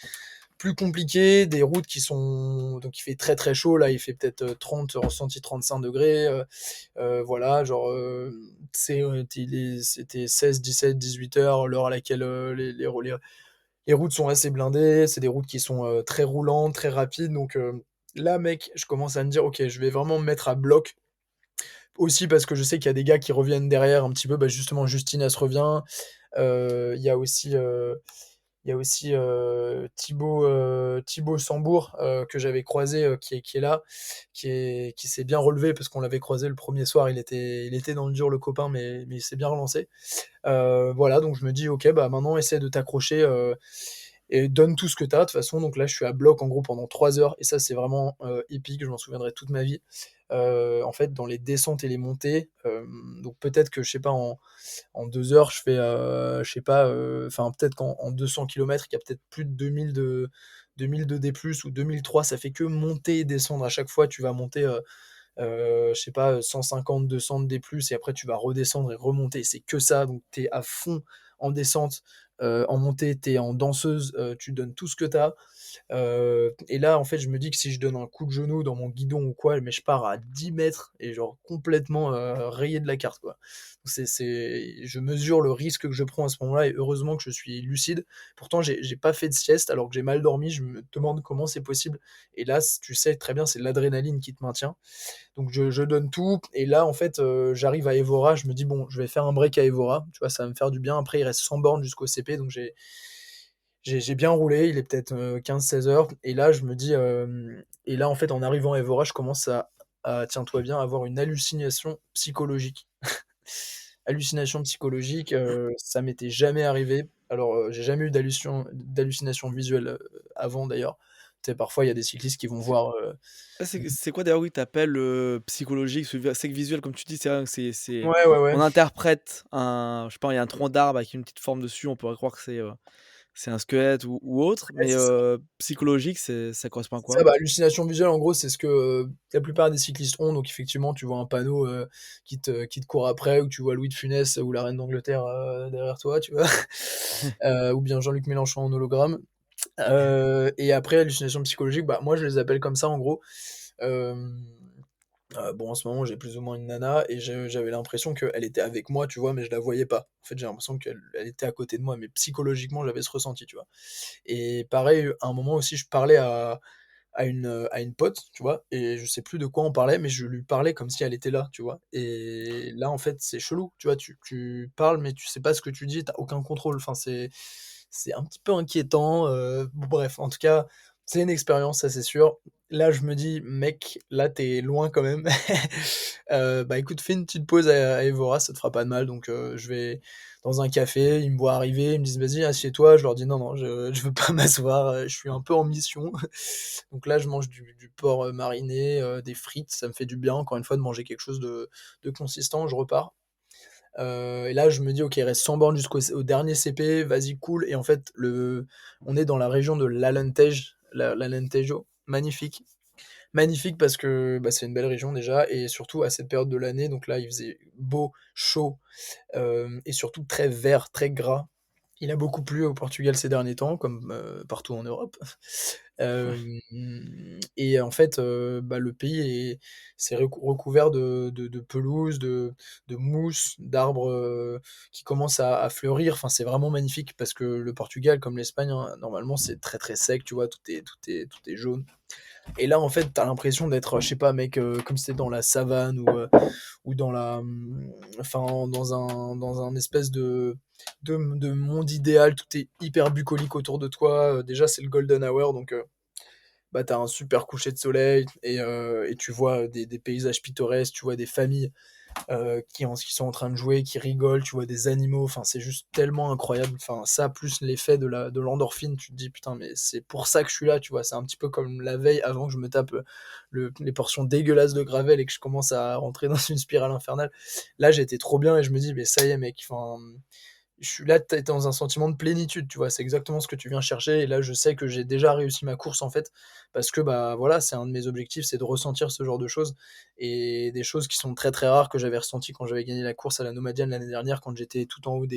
plus compliqué, des routes qui sont. Donc il fait très très chaud, là il fait peut-être 30, ressenti 35 degrés. Voilà, genre, c'était 16, 17, 18 heures, l'heure à laquelle les routes sont assez blindées. C'est des routes qui sont très roulantes, très rapides. Donc là, mec, je commence à me dire: «OK, je vais vraiment me mettre à bloc». Aussi parce que je sais qu'il y a des gars qui reviennent derrière un petit peu, bah, justement Justine elle se revient, il y a aussi, Thibaut Sambour, que j'avais croisé, qui est là, qui s'est bien relevé parce qu'on l'avait croisé le premier soir, il était dans le dur le copain, mais il s'est bien relancé. Voilà, donc je me dis: «OK, bah, maintenant essaie de t'accrocher, et donne tout ce que tu as de toute façon». Donc là, je suis à bloc en gros pendant 3 heures et ça, c'est vraiment, épique, je m'en souviendrai toute ma vie. En fait, dans les descentes et les montées, donc peut-être que je sais pas en 2 heures, je fais, je sais pas, enfin peut-être qu'en 200 kilomètres, il y a peut-être plus de 2000 de D+, ou 2003, ça fait que monter et descendre. À chaque fois, tu vas monter, je sais pas, 150-200 de D+, et après tu vas redescendre et remonter. C'est que ça, donc tu es à fond en descente, en montée, tu es en danseuse, tu donnes tout ce que tu as. Et là, en fait, je me dis que si je donne un coup de genou dans mon guidon ou quoi, mais je pars à 10 mètres et genre complètement rayé de la carte, quoi. Je mesure le risque que je prends à ce moment-là et heureusement que je suis lucide. Pourtant, j'ai pas fait de sieste alors que j'ai mal dormi. Je me demande comment c'est possible. Et là, tu sais très bien, c'est l'adrénaline qui te maintient. Donc je donne tout. Et là, en fait, j'arrive à Évora. Je me dis, bon, je vais faire un break à Évora. Tu vois, ça va me faire du bien. Après, il reste 100 bornes jusqu'au CP. Donc j'ai bien roulé, il est peut-être 15-16 heures, et là je me dis, et là en fait en arrivant à Évora, je commence à tiens-toi bien, avoir une hallucination psychologique. Hallucination psychologique, ça m'était jamais arrivé. Alors, j'ai jamais eu d'hallucination visuelle, avant d'ailleurs. Tu sais, parfois il y a des cyclistes qui vont voir, Ah, c'est quoi d'ailleurs, oui, tu appelles, psychologique? Parce que c'est que visuel comme tu dis, c'est vrai que ouais, ouais, ouais. on interprète un je sais pas, il y a un tronc d'arbre avec une petite forme dessus, on pourrait croire que c'est un squelette ou autre, Ouais, mais c'est ça. psychologique, ça correspond à C'est ça, quoi? bah, hallucination visuelle, en gros, c'est ce que, la plupart des cyclistes ont. Donc effectivement, tu vois un panneau, qui te court après, ou tu vois Louis de Funès ou la reine d'Angleterre, derrière toi, tu vois? Ou bien Jean-Luc Mélenchon en hologramme. Et après, hallucination psychologique, bah, moi, je les appelle comme ça, en gros. Hem, bon, en ce moment, j'ai plus ou moins une nana et j'avais l'impression qu'elle était avec moi, tu vois? Mais je la voyais pas. En fait, j'ai l'impression qu'elle était à côté de moi, mais psychologiquement, j'avais ce ressenti, tu vois? Et pareil, à un moment aussi, je parlais à une pote, tu vois? Et je sais plus de quoi on parlait, mais je lui parlais comme si elle était là, tu vois? Et là, en fait, c'est chelou, tu vois? Tu parles, mais tu sais pas ce que tu dis, tu as aucun contrôle. Enfin, c'est un petit peu inquiétant, bon bref, en tout cas, c'est une expérience, ça c'est sûr. Là, je me dis: «Mec, là, tu es loin quand même». Bah, écoute, fais une petite pause à Évora, ça te fera pas de mal. Donc je vais dans un café, ils me voient arriver, ils me disent: «Vas-y, assieds-toi». Je leur dis: «Non, non, je veux pas m'asseoir, je suis un peu en mission». Donc là, je mange du porc, mariné, des frites, ça me fait du bien, encore une fois, de manger quelque chose de consistant. Je repars. Et là, je me dis: «OK, il reste 100 bornes au dernier CP, vas-y, cool». Et en fait, on est dans la région de l'Alentejo, l'Alentejo, magnifique. Magnifique parce que, bah, c'est une belle région déjà, et surtout à cette période de l'année, donc là, il faisait beau, chaud, et surtout très vert, très gras. Il a beaucoup plu au Portugal ces derniers temps, comme, partout en Europe. Hem Et en fait, bah, le pays s'est recouvert de pelouse, de mousse, d'arbres, qui commencent à fleurir. Enfin, c'est vraiment magnifique parce que le Portugal, comme l'Espagne, hein, normalement, c'est très, très sec, tu vois? Tout est jaune. Et là, en fait, t'as l'impression d'être, je sais pas mec, comme si tu dans la savane, ou dans enfin, dans un espèce de monde idéal. Tout est hyper bucolique autour de toi. Déjà, c'est le golden hour, donc bah, tu un super coucher de soleil, et tu vois des paysages pittoresques, tu vois des familles, qui sont en train de jouer, qui rigolent, tu vois des animaux. Enfin, c'est juste tellement incroyable. Enfin, ça, plus l'effet de l'endorphine, tu te dis: «Putain, mais c'est pour ça que je suis là», tu vois? C'est un petit peu comme la veille avant que je me tape, les portions dégueulasses de Gravel et que je commence à rentrer dans une spirale infernale. Là, j'étais trop bien et je me dis: «Mais ça y est mec, enfin, je suis là, tu dans un sentiment de plénitude», tu vois? C'est exactement ce que tu viens chercher, et là, je sais que j'ai déjà réussi ma course, en fait, parce que, bah, voilà, c'est un de mes objectifs, c'est de ressentir ce genre de choses, et des choses qui sont très, très rares, que j'avais ressenties quand j'avais gagné la course à la Nomadiane l'année dernière, quand j'étais tout en haut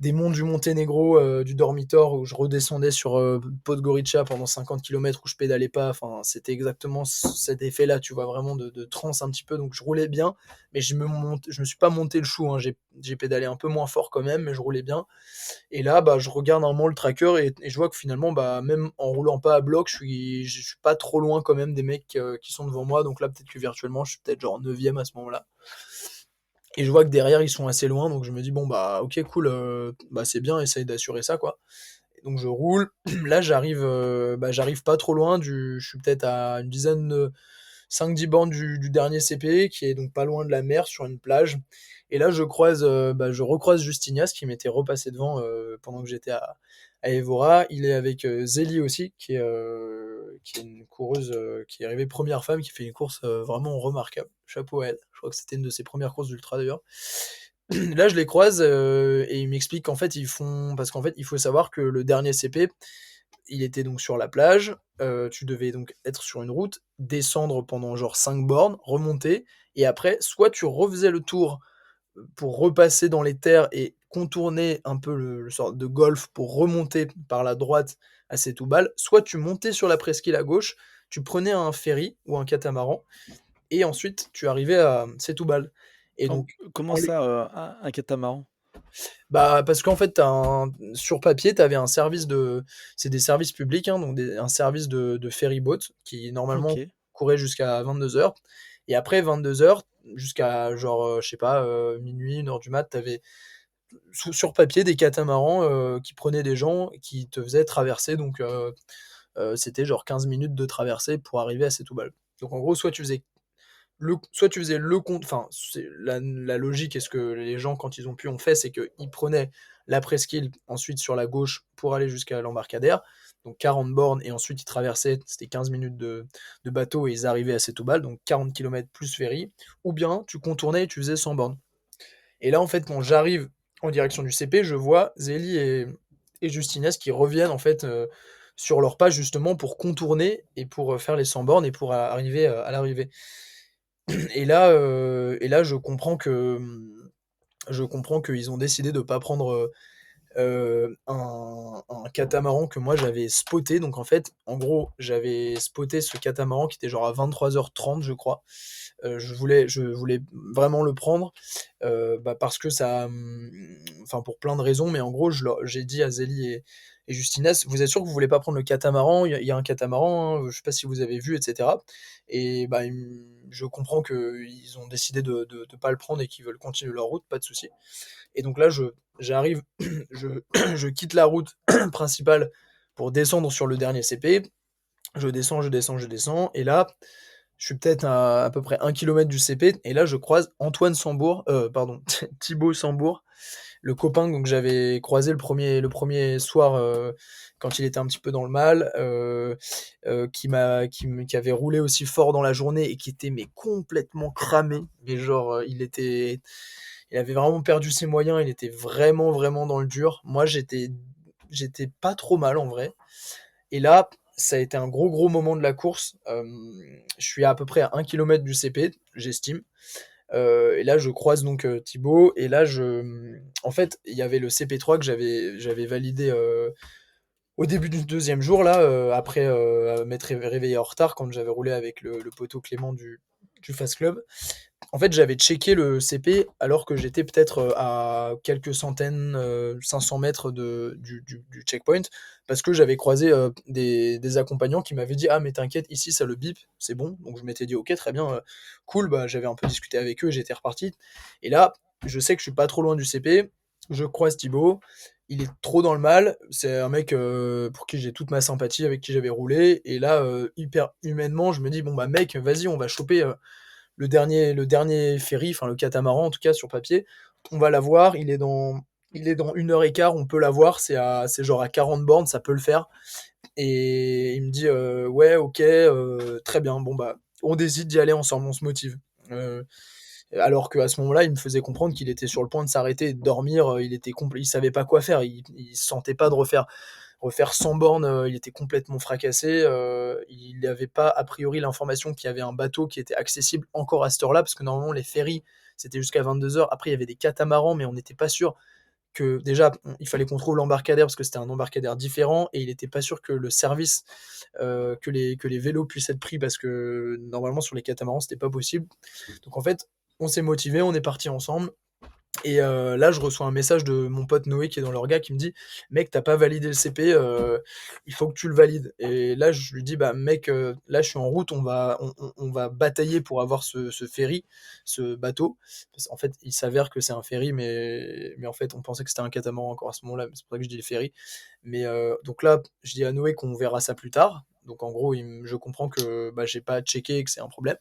des monts du Monténégro, du Dormitor, où je redescendais sur Podgorica pendant 50 km où je pédalais pas. Enfin, c'était exactement cet effet-là, tu vois, vraiment de transe un petit peu. Donc je roulais bien, mais je me suis pas monté le chou, hein. J'ai pédalé un peu moins fort quand même, mais je roulais bien. Et là, bah, je regarde un moment le tracker et je vois que finalement, bah, même en roulant pas à bloc, je suis pas trop loin quand même des mecs qui sont devant moi. Donc là, peut-être que virtuellement, je suis peut-être genre 9ème à ce moment-là. Et je vois que derrière, ils sont assez loin. Donc je me dis, bon, bah, ok, cool, bah, c'est bien, essaye d'assurer ça, quoi. Et donc je roule. Là, j'arrive pas trop loin. Je suis peut-être à une dizaine de 5-10 bornes du dernier CP, qui est donc pas loin de la mer, sur une plage. Et là, je recroise Justinias, qui m'était repassé devant pendant que j'étais à Évora. Il est avec Zélie aussi, qui est une coureuse qui est arrivée première femme, qui fait une course vraiment remarquable. Chapeau à elle. Je crois que c'était une de ses premières courses d'ultra d'ailleurs. Là, je les croise et ils m'expliquent qu'en fait, parce qu'en fait, il faut savoir que le dernier CP, il était donc sur la plage. Tu devais donc être sur une route, descendre pendant genre 5 bornes, remonter, et après, soit tu refaisais le tour pour repasser dans les terres et contourner un peu le sort de golf pour remonter par la droite à Setoubal, soit tu montais sur la presqu'île à gauche, tu prenais un ferry ou un catamaran, et ensuite tu arrivais à Setoubal. Et donc, Comment en l'é- ça, un catamaran? bah, parce qu'en fait, sur papier, tu avais un service de. C'est des services publics, hein, donc un service de ferry boat qui normalement OK. courait jusqu'à 22h. Et après 22h, jusqu'à genre, je sais pas, minuit, 1h du mat, t'avais sur papier des catamarans qui prenaient des gens et qui te faisaient traverser. Donc, c'était genre 15 minutes de traversée pour arriver à Setoubal. Donc, en gros, soit tu faisais le compte, enfin, c'est la logique, et ce que les gens, quand ils ont pu, ont fait, c'est qu'ils prenaient la presqu'île ensuite sur la gauche pour aller jusqu'à l'embarcadère, donc 40 bornes, et ensuite ils traversaient, c'était 15 minutes de bateau, et ils arrivaient à Setoubal, donc 40 km plus ferry, ou bien tu contournais et tu faisais 100 bornes. Et là, en fait, quand j'arrive en direction du CP, je vois Zélie et Justinès qui reviennent en fait sur leur page justement pour contourner et pour faire les 100 bornes et pour arriver à l'arrivée. Et là, je comprends qu'ils ont décidé de ne pas prendre un catamaran que moi j'avais spoté. Donc en fait, en gros, j'avais spoté ce catamaran qui était genre à 23h30, je crois. Je voulais vraiment le prendre bah, parce que enfin pour plein de raisons, mais en gros, j'ai dit à Zélie et Justinas, vous êtes sûr que vous voulez pas prendre le catamaran? Il y a un catamaran, hein, je sais pas si vous avez vu, etc. Et bah, je comprends qu'ils ont décidé de pas le prendre et qu'ils veulent continuer leur route, pas de souci. Et donc là, j'arrive, je, je quitte la route principale pour descendre sur le dernier CP. Je descends, je descends, je descends. Et là, je suis peut-être à peu près 1 km du CP. Et là, je croise Antoine Sambour, pardon, Thibaut Sambour, le copain donc, que j'avais croisé le premier soir quand il était un petit peu dans le mal, qui avait roulé aussi fort dans la journée et qui était mais complètement cramé. Mais genre, il avait vraiment perdu ses moyens, il était vraiment, vraiment dans le dur. Moi, j'étais pas trop mal en vrai. Et là, ça a été un gros, gros moment de la course. Je suis à peu près à 1 km du CP, j'estime. Et là, je croise donc Thibaut. Et là, en fait, il y avait le CP3 que j'avais validé au début du deuxième jour, là, après m'être réveillé en retard quand j'avais roulé avec le poteau Clément du Fast Club. En fait, j'avais checké le CP alors que j'étais peut-être à quelques centaines, 500 mètres du checkpoint, parce que j'avais croisé des accompagnants qui m'avaient dit: ah, mais t'inquiète, ici ça le bip, c'est bon. Donc je m'étais dit: ok, très bien, cool, bah, j'avais un peu discuté avec eux et j'étais reparti. Et là, je sais que je suis pas trop loin du CP, je croise Thibaut, il est trop dans le mal, c'est un mec pour qui j'ai toute ma sympathie, avec qui j'avais roulé, et là, hyper humainement, je me dis: bon, bah, mec, vas-y, on va choper le dernier ferry, enfin le catamaran en tout cas sur papier, on va l'avoir, il est dans 1h15, on peut l'avoir, c'est genre à 40 bornes, ça peut le faire. Et il me dit ouais, ok, très bien, bon bah on décide d'y aller ensemble, on se motive. Alors qu'à ce moment-là, il me faisait comprendre qu'il était sur le point de s'arrêter et de dormir, il était complet, il savait pas quoi faire, il se sentait pas de refaire 100 bornes, il était complètement fracassé. Il n'avait pas a priori l'information qu'il y avait un bateau qui était accessible encore à cette heure-là, parce que normalement les ferries c'était jusqu'à 22h. Après il y avait des catamarans, mais on n'était pas sûr que déjà, il fallait qu'on trouve l'embarcadère parce que c'était un embarcadère différent et il était pas sûr que le service, que les vélos puissent être pris parce que normalement sur les catamarans, c'était pas possible. Donc en fait, on s'est motivés, on est partis ensemble et là, je reçois un message de mon pote Noé qui est dans l'orga qui me dit: «Mec, t'as pas validé le CP, il faut que tu le valides» et là, je lui dis: «Bah mec, là, je suis en route, on va batailler pour avoir ce ferry, ce bateau». Parce qu'en fait, il s'avère que c'est un ferry, mais en fait, on pensait que c'était un catamaran encore à ce moment-là, mais c'est pour ça que je dis le ferry. Mais donc là, je dis à Noé qu'on verra ça plus tard. Donc en gros, je comprends que, bah, j'ai pas checké et que c'est un problème.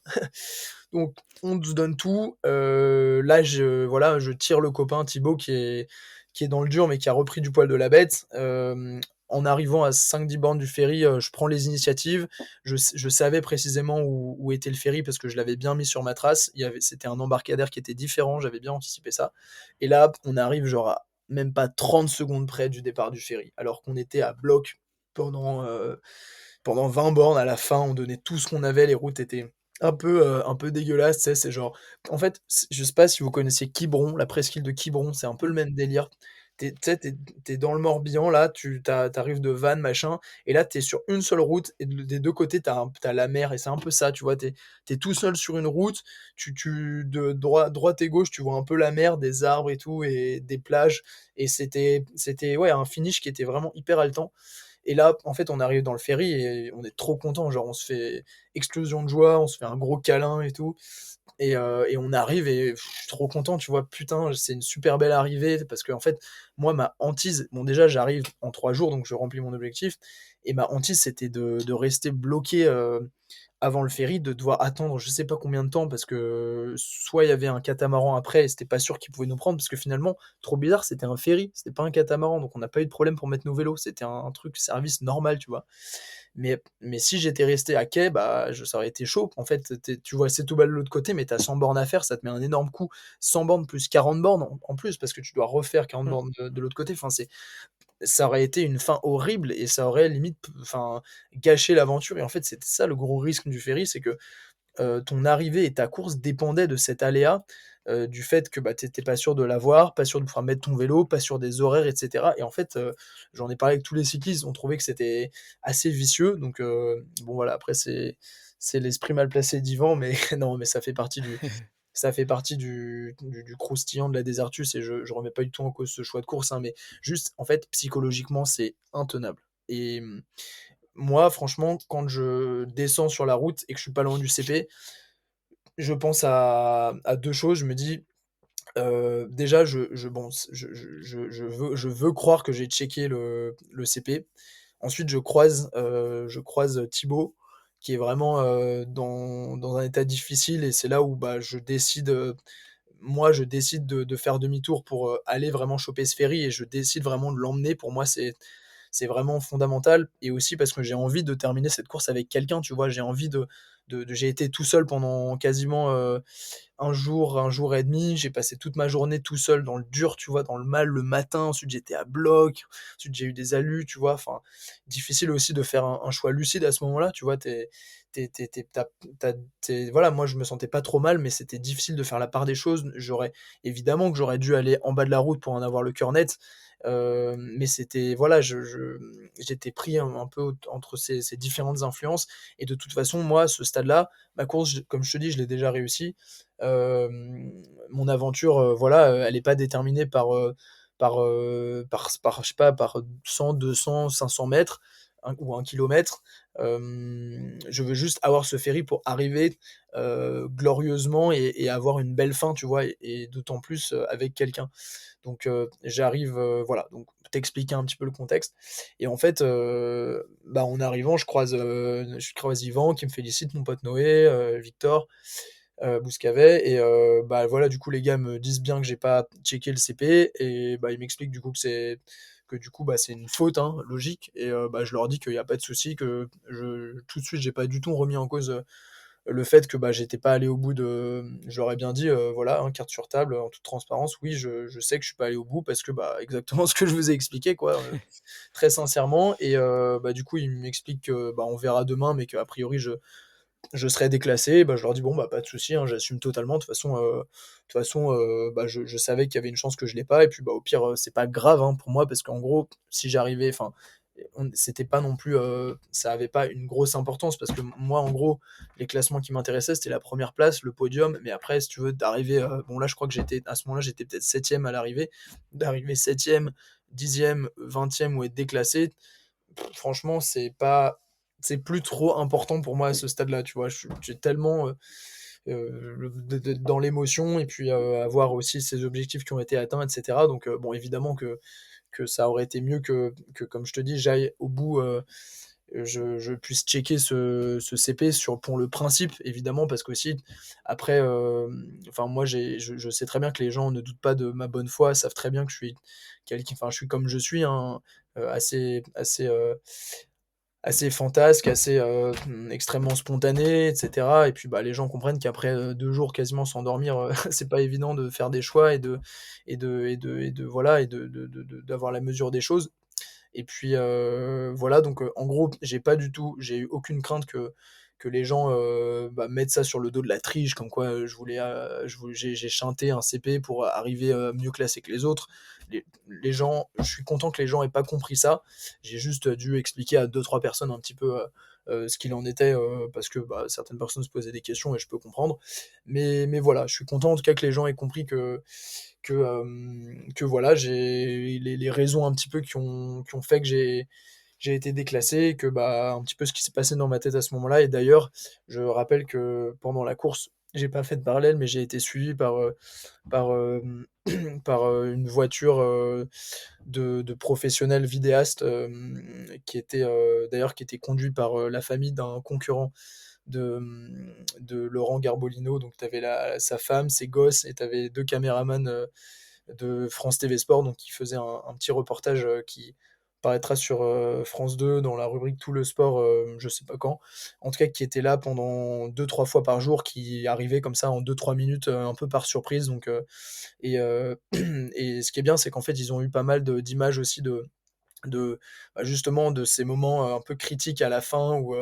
Donc on se donne tout. Là, voilà, je tire le copain Thibaut qui est dans le dur, mais qui a repris du poil de la bête. En arrivant à 5-10 bornes du ferry, je prends les initiatives. Je savais précisément où était le ferry parce que je l'avais bien mis sur ma trace. C'était un embarcadère qui était différent, j'avais bien anticipé ça. Et là, on arrive genre à même pas 30 secondes près du départ du ferry, alors qu'on était à bloc pendant 20 bornes. À la fin, on donnait tout ce qu'on avait, les routes étaient un peu dégueulasses, tu sais, c'est genre en fait, je sais pas si vous connaissez Quiberon, la presqu'île de Quiberon, c'est un peu le même délire. Tu sais, tu dans le Morbihan là, tu de Vannes, machin et là, t'es sur une seule route et des 2 côtés, t'as la mer et c'est un peu ça, tu vois? T'es tout seul sur une route, de droite et gauche, tu vois un peu la mer, des arbres et tout et des plages et c'était ouais, un finish qui était vraiment hyper haletant. Et là, en fait, on arrive dans le ferry et on est trop content. Genre, on se fait explosion de joie, on se fait un gros câlin et tout. Et on arrive et je suis trop content, tu vois. Putain, c'est une super belle arrivée parce que en fait, moi, ma hantise, bon, déjà, j'arrive en 3 jours, donc je remplis mon objectif. Et ma hantise, c'était de rester bloqué avant le ferry, de devoir attendre je sais pas combien de temps parce que soit il y avait un catamaran après et c'était pas sûr qu'il pouvait nous prendre parce que finalement, trop bizarre, c'était un ferry, c'était pas un catamaran, donc on n'a pas eu de problème pour mettre nos vélos, c'était un truc service normal, tu vois. Mais si j'étais resté à quai, bah, ça aurait été chaud. En fait, tu vois, c'est tout bas de l'autre côté, mais t'as 100 bornes à faire, ça te met un énorme coup. 100 bornes plus 40 bornes en plus, parce que tu dois refaire 40 Mmh. bornes de l'autre côté. Enfin, ça aurait été une fin horrible et ça aurait limite, enfin, gâché l'aventure. Et en fait, c'était ça le gros risque du ferry, c'est que ton arrivée et ta course dépendaient de cet aléa, du fait que, bah, tu étais pas sûr de l'avoir, pas sûr de pouvoir mettre ton vélo, pas sûr des horaires et cetera et en fait, j'en ai parlé avec tous les cyclistes, on trouvait que c'était assez vicieux donc bon voilà, après c'est l'esprit mal placé d'Yvan mais non, mais ça fait partie du croustillant de la Désertus et je remets pas du tout en cause ce choix de course, hein, mais juste, en fait, psychologiquement, c'est intenable et moi, franchement, quand je descends sur la route et que je suis pas loin du CP, je pense à 2 choses. Je me dis, déjà, bon, je veux croire que j'ai checké le CP. Ensuite, je croise Thibaut, qui est vraiment, dans un état difficile et c'est là où, bah, je décide de faire demi-tour pour, aller vraiment choper ce ferry et je décide vraiment de l'emmener. Pour moi, c'est vraiment fondamental et aussi parce que j'ai envie de terminer cette course avec quelqu'un, tu vois? J'ai envie j'ai été tout seul pendant quasiment, un jour et demi. J'ai passé toute ma journée tout seul dans le dur, tu vois? Dans le mal le matin, ensuite j'étais à bloc, ensuite j'ai eu des alus, tu vois? Enfin, difficile aussi de faire un choix lucide à ce moment-là, tu vois? Voilà, moi je me sentais pas trop mal, mais c'était difficile de faire la part des choses. Évidemment que j'aurais dû aller en bas de la route pour en avoir le cœur net, mais c'était voilà, j'étais pris un peu entre ces différentes influences et de toute façon, moi, à ce stade-là, ma course, comme je te dis, je l'ai déjà réussi. Mon aventure, voilà, elle est pas déterminée par je sais pas, par 100, 200, 500 mètres ou 1 kilomètre. Je veux juste avoir ce ferry pour arriver glorieusement et avoir une belle fin, tu vois, et d'autant plus avec quelqu'un. Donc j'arrive, voilà, donc t'expliquer un petit peu le contexte. Et en fait, bah, en arrivant, je croise Yvan qui me félicite, mon pote Noé, Victor, Bouscavet et bah, voilà, du coup, les gars me disent bien que j'ai pas checké le CP et bah, ils m'expliquent du coup que du coup, bah, c'est une faute, hein, logique et bah, je leur dis qu'il y a pas de souci, que tout de suite, j'ai pas du tout remis en cause, le fait que, bah, j'étais pas allé au bout je leur ai bien dit, voilà, hein, carte sur table, en toute transparence, oui, je sais que je suis pas allé au bout parce que, bah, exactement ce que je vous ai expliqué, quoi, très sincèrement et bah, du coup, ils m'expliquent que, bah, on verra demain, mais qu'a priori, je serais déclassé, bah, je leur dis: «Bon, bah, pas de souci, hein, j'assume totalement. De toute façon, bah, je savais qu'il y avait une chance que je l'ai pas et puis, bah, au pire, c'est pas grave, hein, pour moi parce qu'en gros, si j'arrivais enfin, c'était pas non plus, ça avait pas une grosse importance parce que moi, en gros, les classements qui m'intéressaient, c'était la première place, le podium, mais après, si tu veux, d'arriver, bon, là, je crois que à ce moment-là, j'étais peut-être septième à l'arrivée. D'arriver septième, dixième, vingtième ou être déclassé, franchement, c'est plus trop important pour moi à ce stade-là, tu vois? J'ai tellement, dans l'émotion et puis, avoir aussi ces objectifs qui ont été atteints et cetera donc, bon, évidemment que ça aurait été mieux que comme je te dis, j'aille au bout, je puisse checker ce CP pour le principe évidemment parce qu'aussi après, enfin moi je sais très bien que les gens ne doutent pas de ma bonne foi, savent très bien que je suis quelqu'un enfin je suis comme je suis, hein, assez fantasque, assez, extrêmement spontané et cetera et puis, bah, les gens comprennent qu'après, 2 jours quasiment sans dormir, c'est pas évident de faire des choix et de voilà et d'avoir la mesure des choses et puis, voilà donc, en gros, j'ai eu aucune crainte que les gens, bah, mettent ça sur le dos de la triche, comme quoi, j'ai chanté un CP pour arriver, mieux classé que les autres. Les gens je suis content que les gens aient pas compris ça. J'ai juste dû expliquer à deux trois personnes un petit peu, ce qu'il en était, parce que, bah, certaines personnes se posaient des questions et je peux comprendre. Mais voilà, je suis content en tout cas que les gens aient compris que voilà, j'ai les raisons un petit peu qui ont fait que j'ai été déclassé, que bah un petit peu ce qui s'est passé dans ma tête à ce moment-là. Et d'ailleurs, je rappelle que pendant la course, j'ai pas fait de parallèle, mais j'ai été suivi par, par une voiture de professionnels vidéastes d'ailleurs qui était conduit par la famille d'un concurrent de Laurent Garbolino. Donc tu avais sa femme, ses gosses, et tu avais deux caméramans de France TV Sport, donc qui faisait un petit reportage qui paraîtra sur France 2 dans la rubrique Tout le sport, je sais pas quand. En tout cas, qui était là pendant deux trois fois par jour, qui arrivait comme ça en deux trois minutes, un peu par surprise. Donc, et ce qui est bien, c'est qu'en fait, ils ont eu pas mal d'images aussi bah, justement de ces moments un peu critiques à la fin où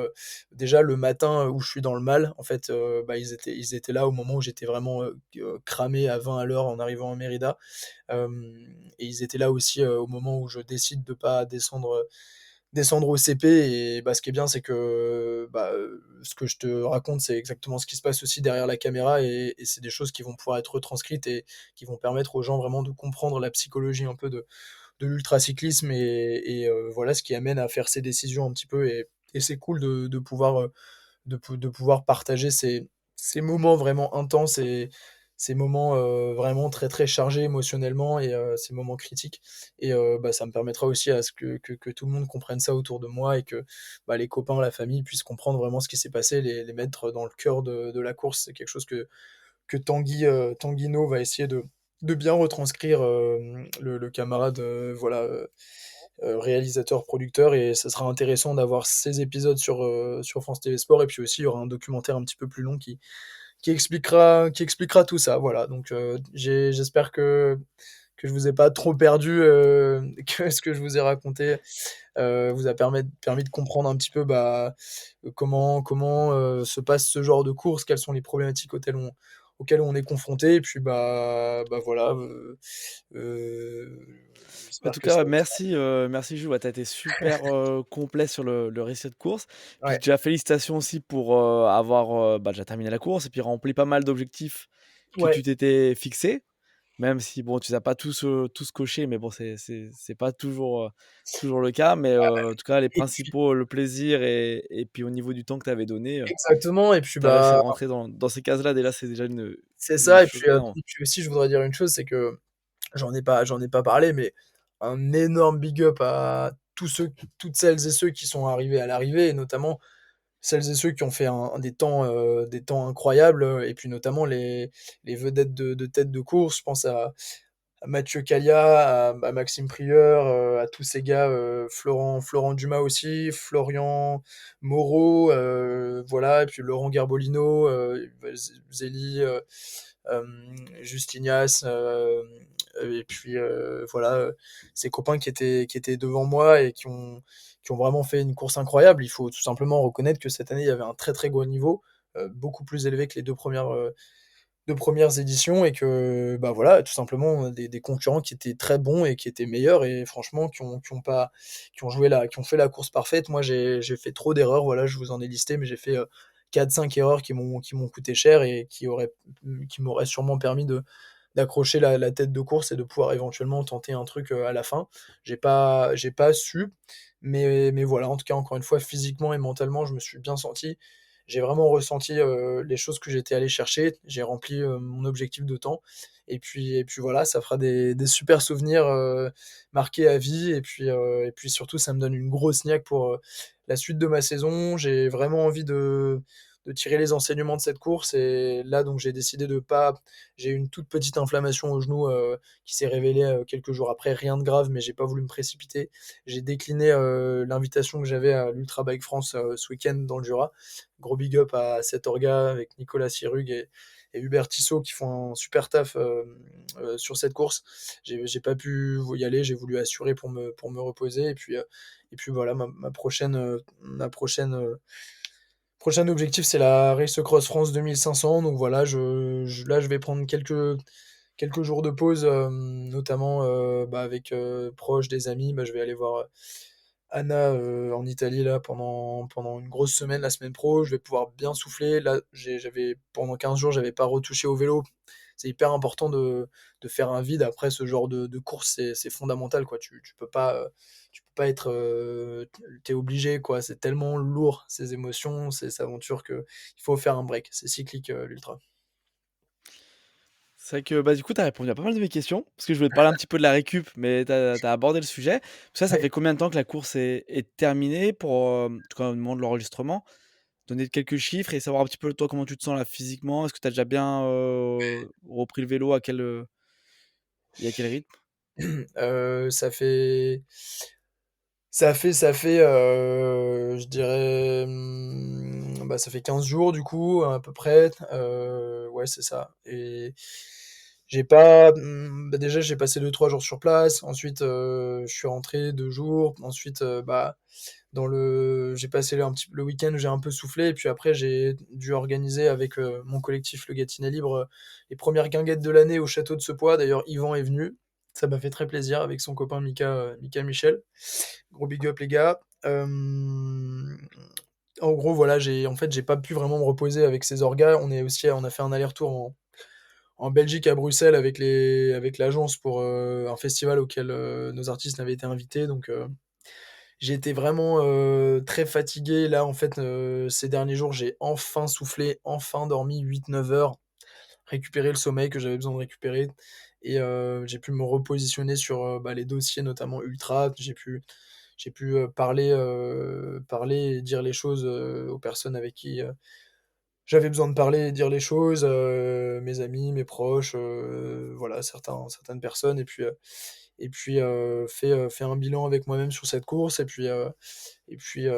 déjà le matin où je suis dans le mal en fait bah, ils étaient là au moment où j'étais vraiment cramé à 20 à l'heure en arrivant à Mérida. Et ils étaient là aussi au moment où je décide de pas descendre au CP. Et bah, ce qui est bien, c'est que bah, ce que je te raconte, c'est exactement ce qui se passe aussi derrière la caméra, et c'est des choses qui vont pouvoir être retranscrites et qui vont permettre aux gens vraiment de comprendre la psychologie un peu de l'ultracyclisme et voilà ce qui amène à faire ces décisions un petit peu. Et c'est cool de pouvoir de pouvoir partager ces moments vraiment intenses et ces moments vraiment très très chargés émotionnellement et ces moments critiques. Et bah, ça me permettra aussi à ce que tout le monde comprenne ça autour de moi et que bah, les copains, la famille puissent comprendre vraiment ce qui s'est passé, les mettre dans le cœur de la course. C'est quelque chose que Tanguy, Tanguino va essayer de bien retranscrire, le camarade, voilà, réalisateur, producteur. Et ça sera intéressant d'avoir ces épisodes sur France TV Sport. Et puis aussi, il y aura un documentaire un petit peu plus long qui expliquera tout ça. Voilà, donc j'espère que je vous ai pas trop perdu, que ce que je vous ai raconté vous a permis de comprendre un petit peu bah, comment se passe ce genre de course, quelles sont les problématiques auxquelles on est confronté. Et puis bah voilà, En j'espère tout que ça. cas, merci, merci Jules, ouais, tu as été super, complet sur le récit de course. Puis Ouais, déjà félicitations aussi pour, avoir, bah, déjà terminé la course et puis rempli pas mal d'objectifs que ouais, tu t'étais fixés. Même si bon, tu les as pas tous cochés, mais bon, c'est pas toujours, toujours le cas. Mais, en tout cas, les et puis principaux, le plaisir et puis au niveau du temps que tu avais donné, exactement. Et puis tu as réussi à bah, rentrer dans ces cases-là, déjà, c'est déjà c'est une ça. Et chose puis, énorme. aussi, je voudrais dire une chose, c'est que j'en ai pas parlé, mais un énorme big up à toutes celles et ceux qui sont arrivés à l'arrivée, et notamment celles et ceux qui ont fait des temps incroyables, et puis notamment les vedettes de tête de course. Je pense à Mathieu Calia, à Maxime Prieur, à tous ces gars, Florent Dumas aussi, Florian Moreau, voilà, et puis Laurent Garbolino, Zélie, Justinias, et puis voilà, ces copains qui étaient devant moi et qui ont vraiment fait une course incroyable. Il faut tout simplement reconnaître que cette année, il y avait un très très gros niveau, beaucoup plus élevé que les deux premières éditions et que bah voilà, tout simplement des concurrents qui étaient très bons et qui étaient meilleurs et franchement qui ont fait la course parfaite. Moi j'ai fait trop d'erreurs, voilà, je vous en ai listé, mais j'ai fait 4-5 erreurs qui m'ont coûté cher et qui m'auraient sûrement permis d'accrocher la tête de course et de pouvoir éventuellement tenter un truc à la fin. J'ai pas su, mais voilà, en tout cas, encore une fois, physiquement et mentalement, je me suis bien senti. J'ai vraiment ressenti les choses que j'étais allé chercher. J'ai rempli mon objectif de temps. Et puis voilà, ça fera des super souvenirs marqués à vie. Et puis surtout, ça me donne une grosse niaque pour la suite de ma saison. J'ai vraiment envie de tirer les enseignements de cette course. Et là, donc, j'ai décidé de pas. J'ai eu une toute petite inflammation au genou qui s'est révélée quelques jours après. Rien de grave, mais j'ai pas voulu me précipiter. J'ai décliné l'invitation que j'avais à l'Ultra Bike France ce week-end dans le Jura. Gros big up à cet orga avec Nicolas Sirug et Hubert Tissot qui font un super taf sur cette course. J'ai pas pu y aller, j'ai voulu assurer pour me reposer. Et puis voilà, prochain objectif, c'est la Race Cross France 2500. Donc voilà, là, je vais prendre quelques jours de pause, notamment bah, avec proches, des amis. Bah, je vais aller voir Anna en Italie là, pendant une grosse semaine, la semaine pro. Je vais pouvoir bien souffler. Là, pendant 15 jours, j'avais pas retouché au vélo. C'est hyper important de faire un vide après ce genre de course, c'est fondamental quoi. Tu peux pas être, t'es obligé quoi. C'est tellement lourd ces émotions, ces aventures que il faut faire un break. C'est cyclique l'ultra. C'est vrai que bah, du coup, tu as répondu à pas mal de mes questions, parce que je voulais te parler un petit peu de la récup, mais tu as abordé le sujet. Ça Ouais. fait combien de temps que la course est terminée pour, en tout cas au moment de l'enregistrement? Donner quelques chiffres et savoir un petit peu toi comment tu te sens là physiquement. Est-ce que tu as déjà bien, repris le vélo à quel, et à quel rythme? Ça fait je dirais, bah, ça fait 15 jours du coup, à peu près, ouais, c'est ça. Et j'ai pas, bah, déjà, j'ai passé 2-3 jours sur place. Ensuite, je suis rentré 2 jours. Ensuite, bah, j'ai passé le week-end, j'ai un peu soufflé et puis après, j'ai dû organiser avec, mon collectif Le Gâtinais Libre, les premières guinguettes de l'année au château de Sepoix. D'ailleurs, Yvan est venu. Ça m'a fait très plaisir avec son copain Mika Michel. Gros big up les gars. En gros, voilà, j'ai pas pu vraiment me reposer avec ces orgas. On a fait un aller-retour en Belgique à Bruxelles avec l'agence pour un festival auquel nos artistes avaient été invités. Donc j'ai été vraiment très fatigué. Là, en fait, ces derniers jours, j'ai enfin soufflé, enfin dormi 8-9 heures, récupéré le sommeil que j'avais besoin de récupérer. Et j'ai pu me repositionner sur bah, les dossiers, notamment Ultra. J'ai pu parler et dire les choses aux personnes avec qui j'avais besoin de parler et dire les choses, mes amis, mes proches, voilà, certaines personnes. Et puis fait un bilan avec moi-même sur cette course. Et puis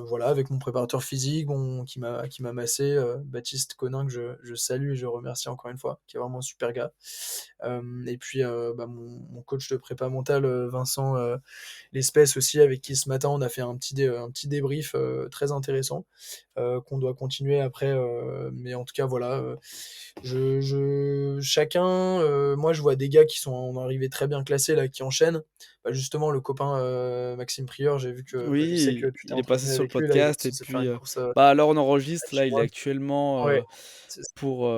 voilà, avec mon préparateur physique qui m'a massé, Baptiste Conin, que je salue et je remercie encore une fois, qui est vraiment un super gars. Et puis bah, mon coach de prépa mentale, Vincent L'Espèce aussi, avec qui ce matin on a fait un petit débrief très intéressant qu'on doit continuer après. Mais en tout cas, voilà. Chacun, moi je vois des gars qui sont arrivés très bien classés là, qui enchaînent. Bah, justement, le copain Maxime Prieur, j'ai vu que, bah, je sais que Oui, tu t'es il est passé entretenu sur le avec lui là, il est podcast et censé faire puis, une course bah, alors on à enregistre, là, il est Chihuahua. actuellement, Ouais, c'est ça. pour,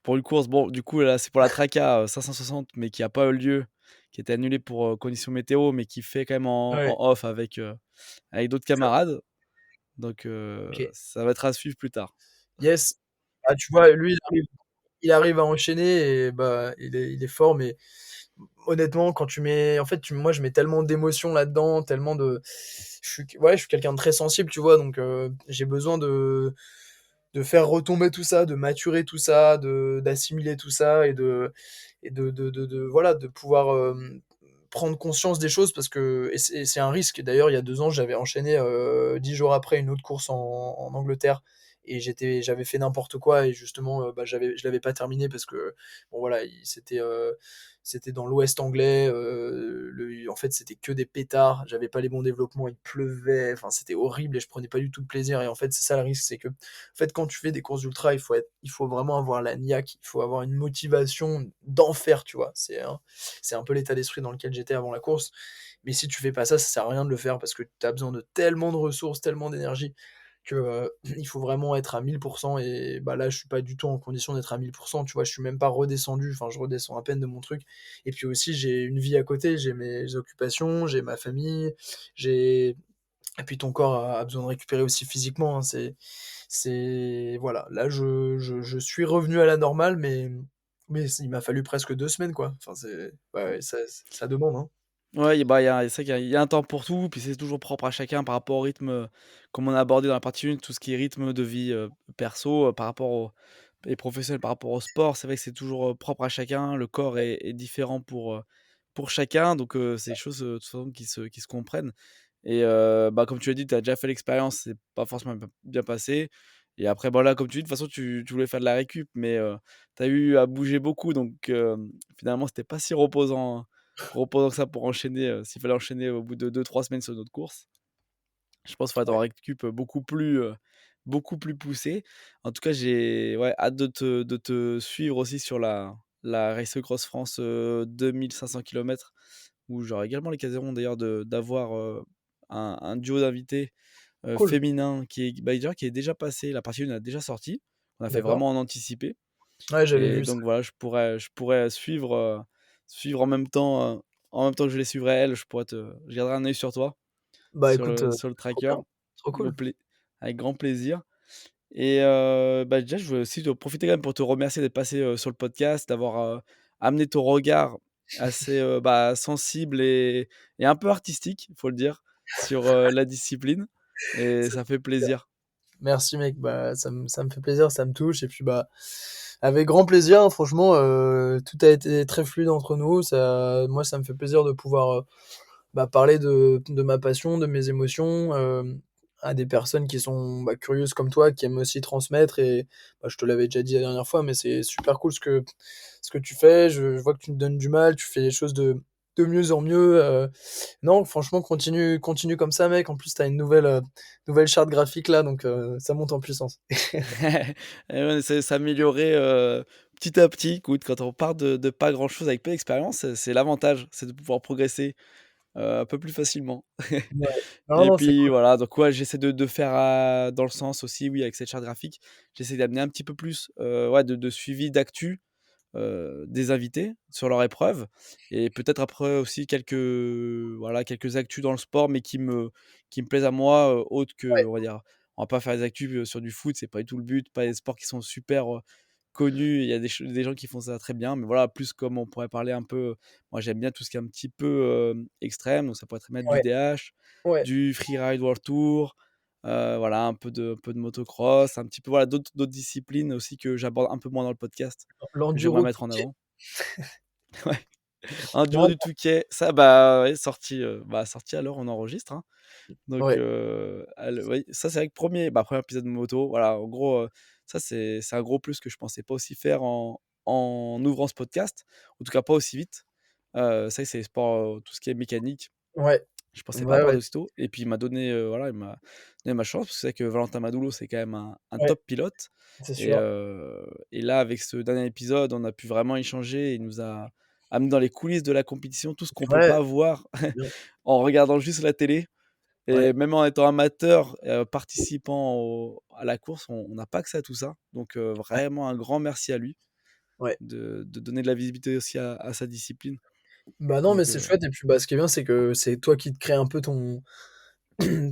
pour une course, bon, du coup, là, c'est pour la Traca, 560, mais qui a pas eu lieu, qui a été annulée pour, conditions météo, mais qui fait quand même Ouais, en off avec d'autres ça, camarades. Donc, ok. ça va être à suivre plus tard. Yes. Ah, tu vois, lui, il arrive à enchaîner et bah, il est fort, mais honnêtement, quand tu mets. En fait, moi, je mets tellement d'émotions là-dedans, tellement de. Ouais, je suis quelqu'un de très sensible, tu vois, donc j'ai besoin de de faire retomber tout ça, de maturer tout ça, d'assimiler tout ça voilà, de pouvoir prendre conscience des choses parce que c'est un risque. D'ailleurs, il y a 2 ans, j'avais enchaîné 10 jours après une autre course en Angleterre et j'avais fait n'importe quoi et justement, bah, je l'avais pas terminé parce que bon voilà, c'était dans l'Ouest anglais. En fait, c'était que des pétards. J'avais pas les bons développements, il pleuvait. Enfin, c'était horrible et je prenais pas du tout de plaisir. Et en fait, c'est ça le risque, c'est que, en fait, quand tu fais des courses ultra, il faut vraiment avoir la niaque, il faut avoir une motivation d'enfer, tu vois. C'est un peu l'état d'esprit dans lequel j'étais avant la course. Mais si tu fais pas ça, ça sert à rien de le faire parce que tu as besoin de tellement de ressources, tellement d'énergie que il faut vraiment être à 1000%. Et bah là, je suis pas du tout en condition d'être à 1000%. Tu vois, je suis même pas redescendu. Enfin, je redescends à peine de mon truc. Et puis aussi, j'ai une vie à côté, j'ai mes occupations, j'ai ma famille, j'ai et puis ton corps a besoin de récupérer aussi physiquement, hein. Voilà. Là, je suis revenu à la normale, mais il m'a fallu presque 2 semaines, quoi. Enfin, ouais, ça demande, hein. Ouais, bah, c'est vrai qu'il y a un temps pour tout, puis c'est toujours propre à chacun par rapport au rythme, comme on a abordé dans la partie 1, tout ce qui est rythme de vie, perso, par rapport au et professionnel par rapport au sport. C'est vrai que c'est toujours, propre à chacun. Le corps est différent pour chacun, donc c'est des choses, de toute façon qui se comprennent et bah, comme tu as dit, tu as déjà fait l'expérience, c'est pas forcément bien passé et après, bah, là, comme tu dis, de toute façon, tu voulais faire de la récup, mais tu as eu à bouger beaucoup donc finalement, c'était pas si reposant que ça pour enchaîner, s'il fallait enchaîner au bout de 2 3 semaines sur notre course. Je pense qu'il faudrait Ouais, avoir récup beaucoup plus poussé. En tout cas, j'ai ouais, hâte de te suivre aussi sur la Race Cross France, 2 500 kilomètres où j'aurai également l'occasion d'ailleurs d'avoir, un duo d'invités, cool. féminins qui est déjà passé. La partie 1 a déjà sorti. On a fait D'accord. vraiment en anticipé Ouais, j'avais et vu ça. donc voilà, je pourrais suivre en même temps que je les suivrai elles, je garderai un œil sur toi, Bah, sur écoute, le sur le trop tracker, bien, trop au cool. plai avec grand plaisir et bah, déjà, je veux aussi te profiter quand même pour te remercier d'être passé, sur le podcast, d'avoir, amené ton regard assez, bah, sensible et un peu artistique, il faut le dire, sur, la discipline et C'est ça fait super. plaisir. Merci mec, bah, ça me fait plaisir, ça me touche et puis, bah, avec grand plaisir, hein, franchement, tout a été très fluide entre nous. Moi, ça me fait plaisir de pouvoir, bah, parler de ma passion, de mes émotions, à des personnes qui sont, bah, curieuses comme toi, qui aiment aussi transmettre et bah, je te l'avais déjà dit la dernière fois, mais c'est super cool ce que tu fais. Je vois que tu me donnes du mal, tu fais les choses de mieux en mieux. Non, franchement, continue comme ça, mec. En plus, tu as une nouvelle charte graphique là, donc ça monte en puissance. Et ouais, c'est s'améliorer, petit à petit. Écoute, quand on part de pas grand chose avec peu d'expérience, c'est l'avantage, c'est de pouvoir progresser, un peu plus facilement. Ouais. Non, Et non, c'est puis cool. voilà, donc ouais, j'essaie de faire, dans le sens aussi, oui, avec cette charte graphique, j'essaie d'amener un petit peu plus, ouais, de suivi d'actu, des invités sur leur épreuve et peut-être après aussi quelques actus dans le sport, mais qui me plaisent à moi, autres que, Ouais, on va dire, on va pas faire des actus, sur du foot, c'est pas du tout le but, pas des sports qui sont super, connus. Il y a des gens qui font ça très bien, mais voilà, plus comme on pourrait parler un peu, moi j'aime bien tout ce qui est un petit peu, extrême, donc ça pourrait être mettre du ouais, DH, ouais. du freeride world tour, voilà, un peu de motocross, un petit peu, voilà, d'autres disciplines aussi que j'aborde un peu moins dans le podcast, que j'aimerais L'enduro mettre en Touquet. avant. Ouais, un duo Non, du Touquet, ça, bah, ouais, sorti à l'heure où on enregistre, hein. Donc, ouais, oui, ça, c'est vrai que premier épisode de moto, voilà, en gros, ça, c'est un gros plus que je pensais pas aussi faire en ouvrant ce podcast, en tout cas pas aussi vite. C'est vrai que c'est les sports, tout ce qui est mécanique, ouais, je pensais pas ouais, aborder ouais, aussitôt et puis il m'a donné, voilà, il m'a donné ma chance parce que c'est vrai que Valentin Madoulo, c'est quand même un ouais, top pilote c'est et sûr. heu et là, avec ce dernier épisode, on a pu vraiment échanger. Il nous a amené dans les coulisses de la compétition, tout ce qu'on peut Ouais, pas voir c'est bien. en regardant juste la télé et Ouais, même en étant amateur, participant à la course, on n'a pas accès à tout ça. Donc ouais, vraiment un grand merci à lui ouais. de donner de la visibilité aussi à sa discipline. Bah, non, mais Donc c'est chouette et puis, bah, ce qui est bien, c'est que c'est toi qui te crée un peu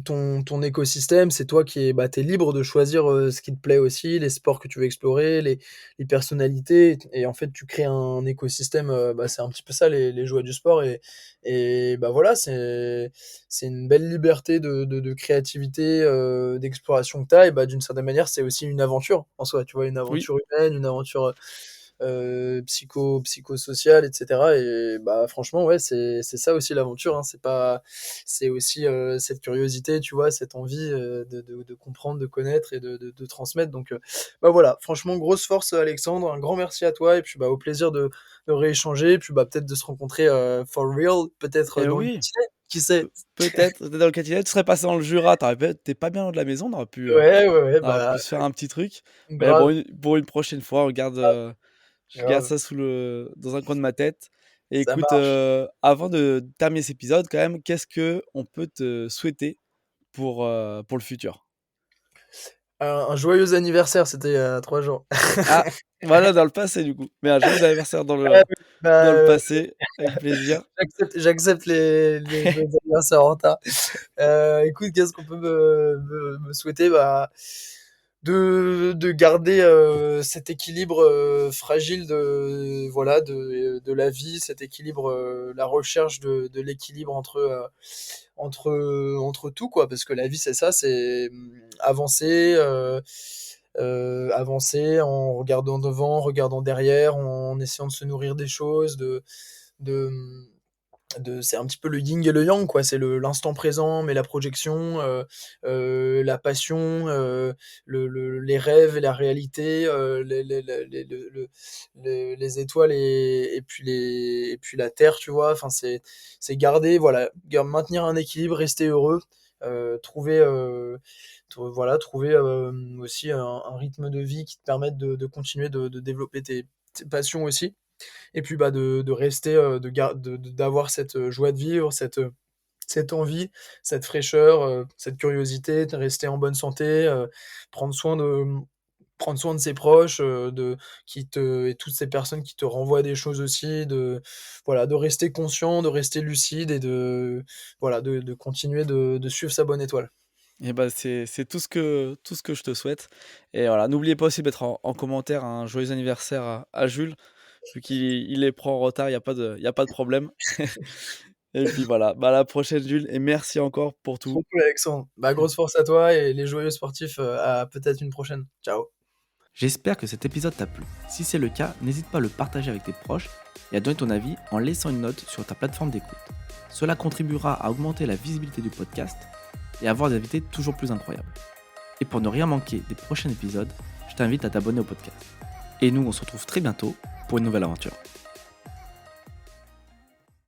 ton écosystème, c'est toi qui t'es libre de choisir ce qui te plaît aussi, les sports que tu veux explorer, les personnalités. Et en fait, tu crées un écosystème. C'est un petit peu ça, les joies du sport. Et voilà, c'est une belle liberté de créativité, d'exploration que tu as. Et d'une certaine manière, c'est aussi une aventure en soi. Tu vois, une Oui. aventure humaine, une aventure psychosocial, etc. Et franchement, ouais, c'est ça aussi l'aventure, hein. C'est aussi cette curiosité, tu vois, cette envie de comprendre, de connaître et de transmettre. Donc, voilà, franchement, grosse force, Alexandre. Un grand merci à toi. Et puis, au plaisir de rééchanger. Et puis, peut-être de se rencontrer for real, peut-être Et dans le oui, quotidien. Qui sait? peut-être, t'es dans le Cantinet, tu serais passé dans le Jura, t'es pas bien loin de la maison, Ouais, ouais, ouais, on aurait pu se faire un petit truc. Mais bon, grave, pour une prochaine fois, je garde grave. ça dans un coin de ma tête. Et Ça écoute, marche. avant de terminer cet épisode, quand même, qu'est-ce que on peut te souhaiter pour le futur? Un joyeux anniversaire, c'était il y a 3 jours. Ah, voilà, dans le passé du coup. Mais un joyeux anniversaire Ouais, oui, dans le passé, avec plaisir. j'accepte les joyeux anniversaires en retard. Écoute, qu'est-ce qu'on peut me souhaiter? De garder cet équilibre fragile de la vie, cet équilibre, la recherche de l'équilibre entre tout, quoi. Parce que la vie, c'est ça, c'est avancer en regardant devant, en regardant derrière, en essayant de se nourrir des choses, de, c'est un petit peu le yin et le yang, quoi. C'est l'instant présent, mais la projection, la passion, les rêves et la réalité, les étoiles et puis la terre, tu vois. Enfin, c'est garder, voilà, maintenir un équilibre, rester heureux, trouver, trouver aussi un rythme de vie qui te permette de continuer de développer tes passions aussi. Et puis de rester, d'avoir cette joie de vivre, cette envie, cette fraîcheur, cette curiosité, de rester en bonne santé, prendre soin de, prendre soin de ses proches, et toutes ces personnes qui te renvoient des choses aussi, de rester conscient, de rester lucide et de continuer de suivre sa bonne étoile. Et bah, c'est tout ce que je te souhaite. Et voilà, n'oubliez pas aussi de mettre en commentaire un joyeux anniversaire à Jules, vu qu'il les prend en retard, il y a pas de problème. Et puis voilà, bah, à la prochaine Jules et merci encore pour Trop tout. cool, Alexandre. Grosse force à toi et les joyeux sportifs, à peut-être une prochaine. Ciao. J'espère que cet épisode t'a plu. Si c'est le cas, n'hésite pas à le partager avec tes proches et à donner ton avis en laissant une note sur ta plateforme d'écoute. Cela contribuera à augmenter la visibilité du podcast et à avoir des invités toujours plus incroyables. Et pour ne rien manquer des prochains épisodes, je t'invite à t'abonner au podcast. Et nous, on se retrouve très bientôt pour une nouvelle aventure.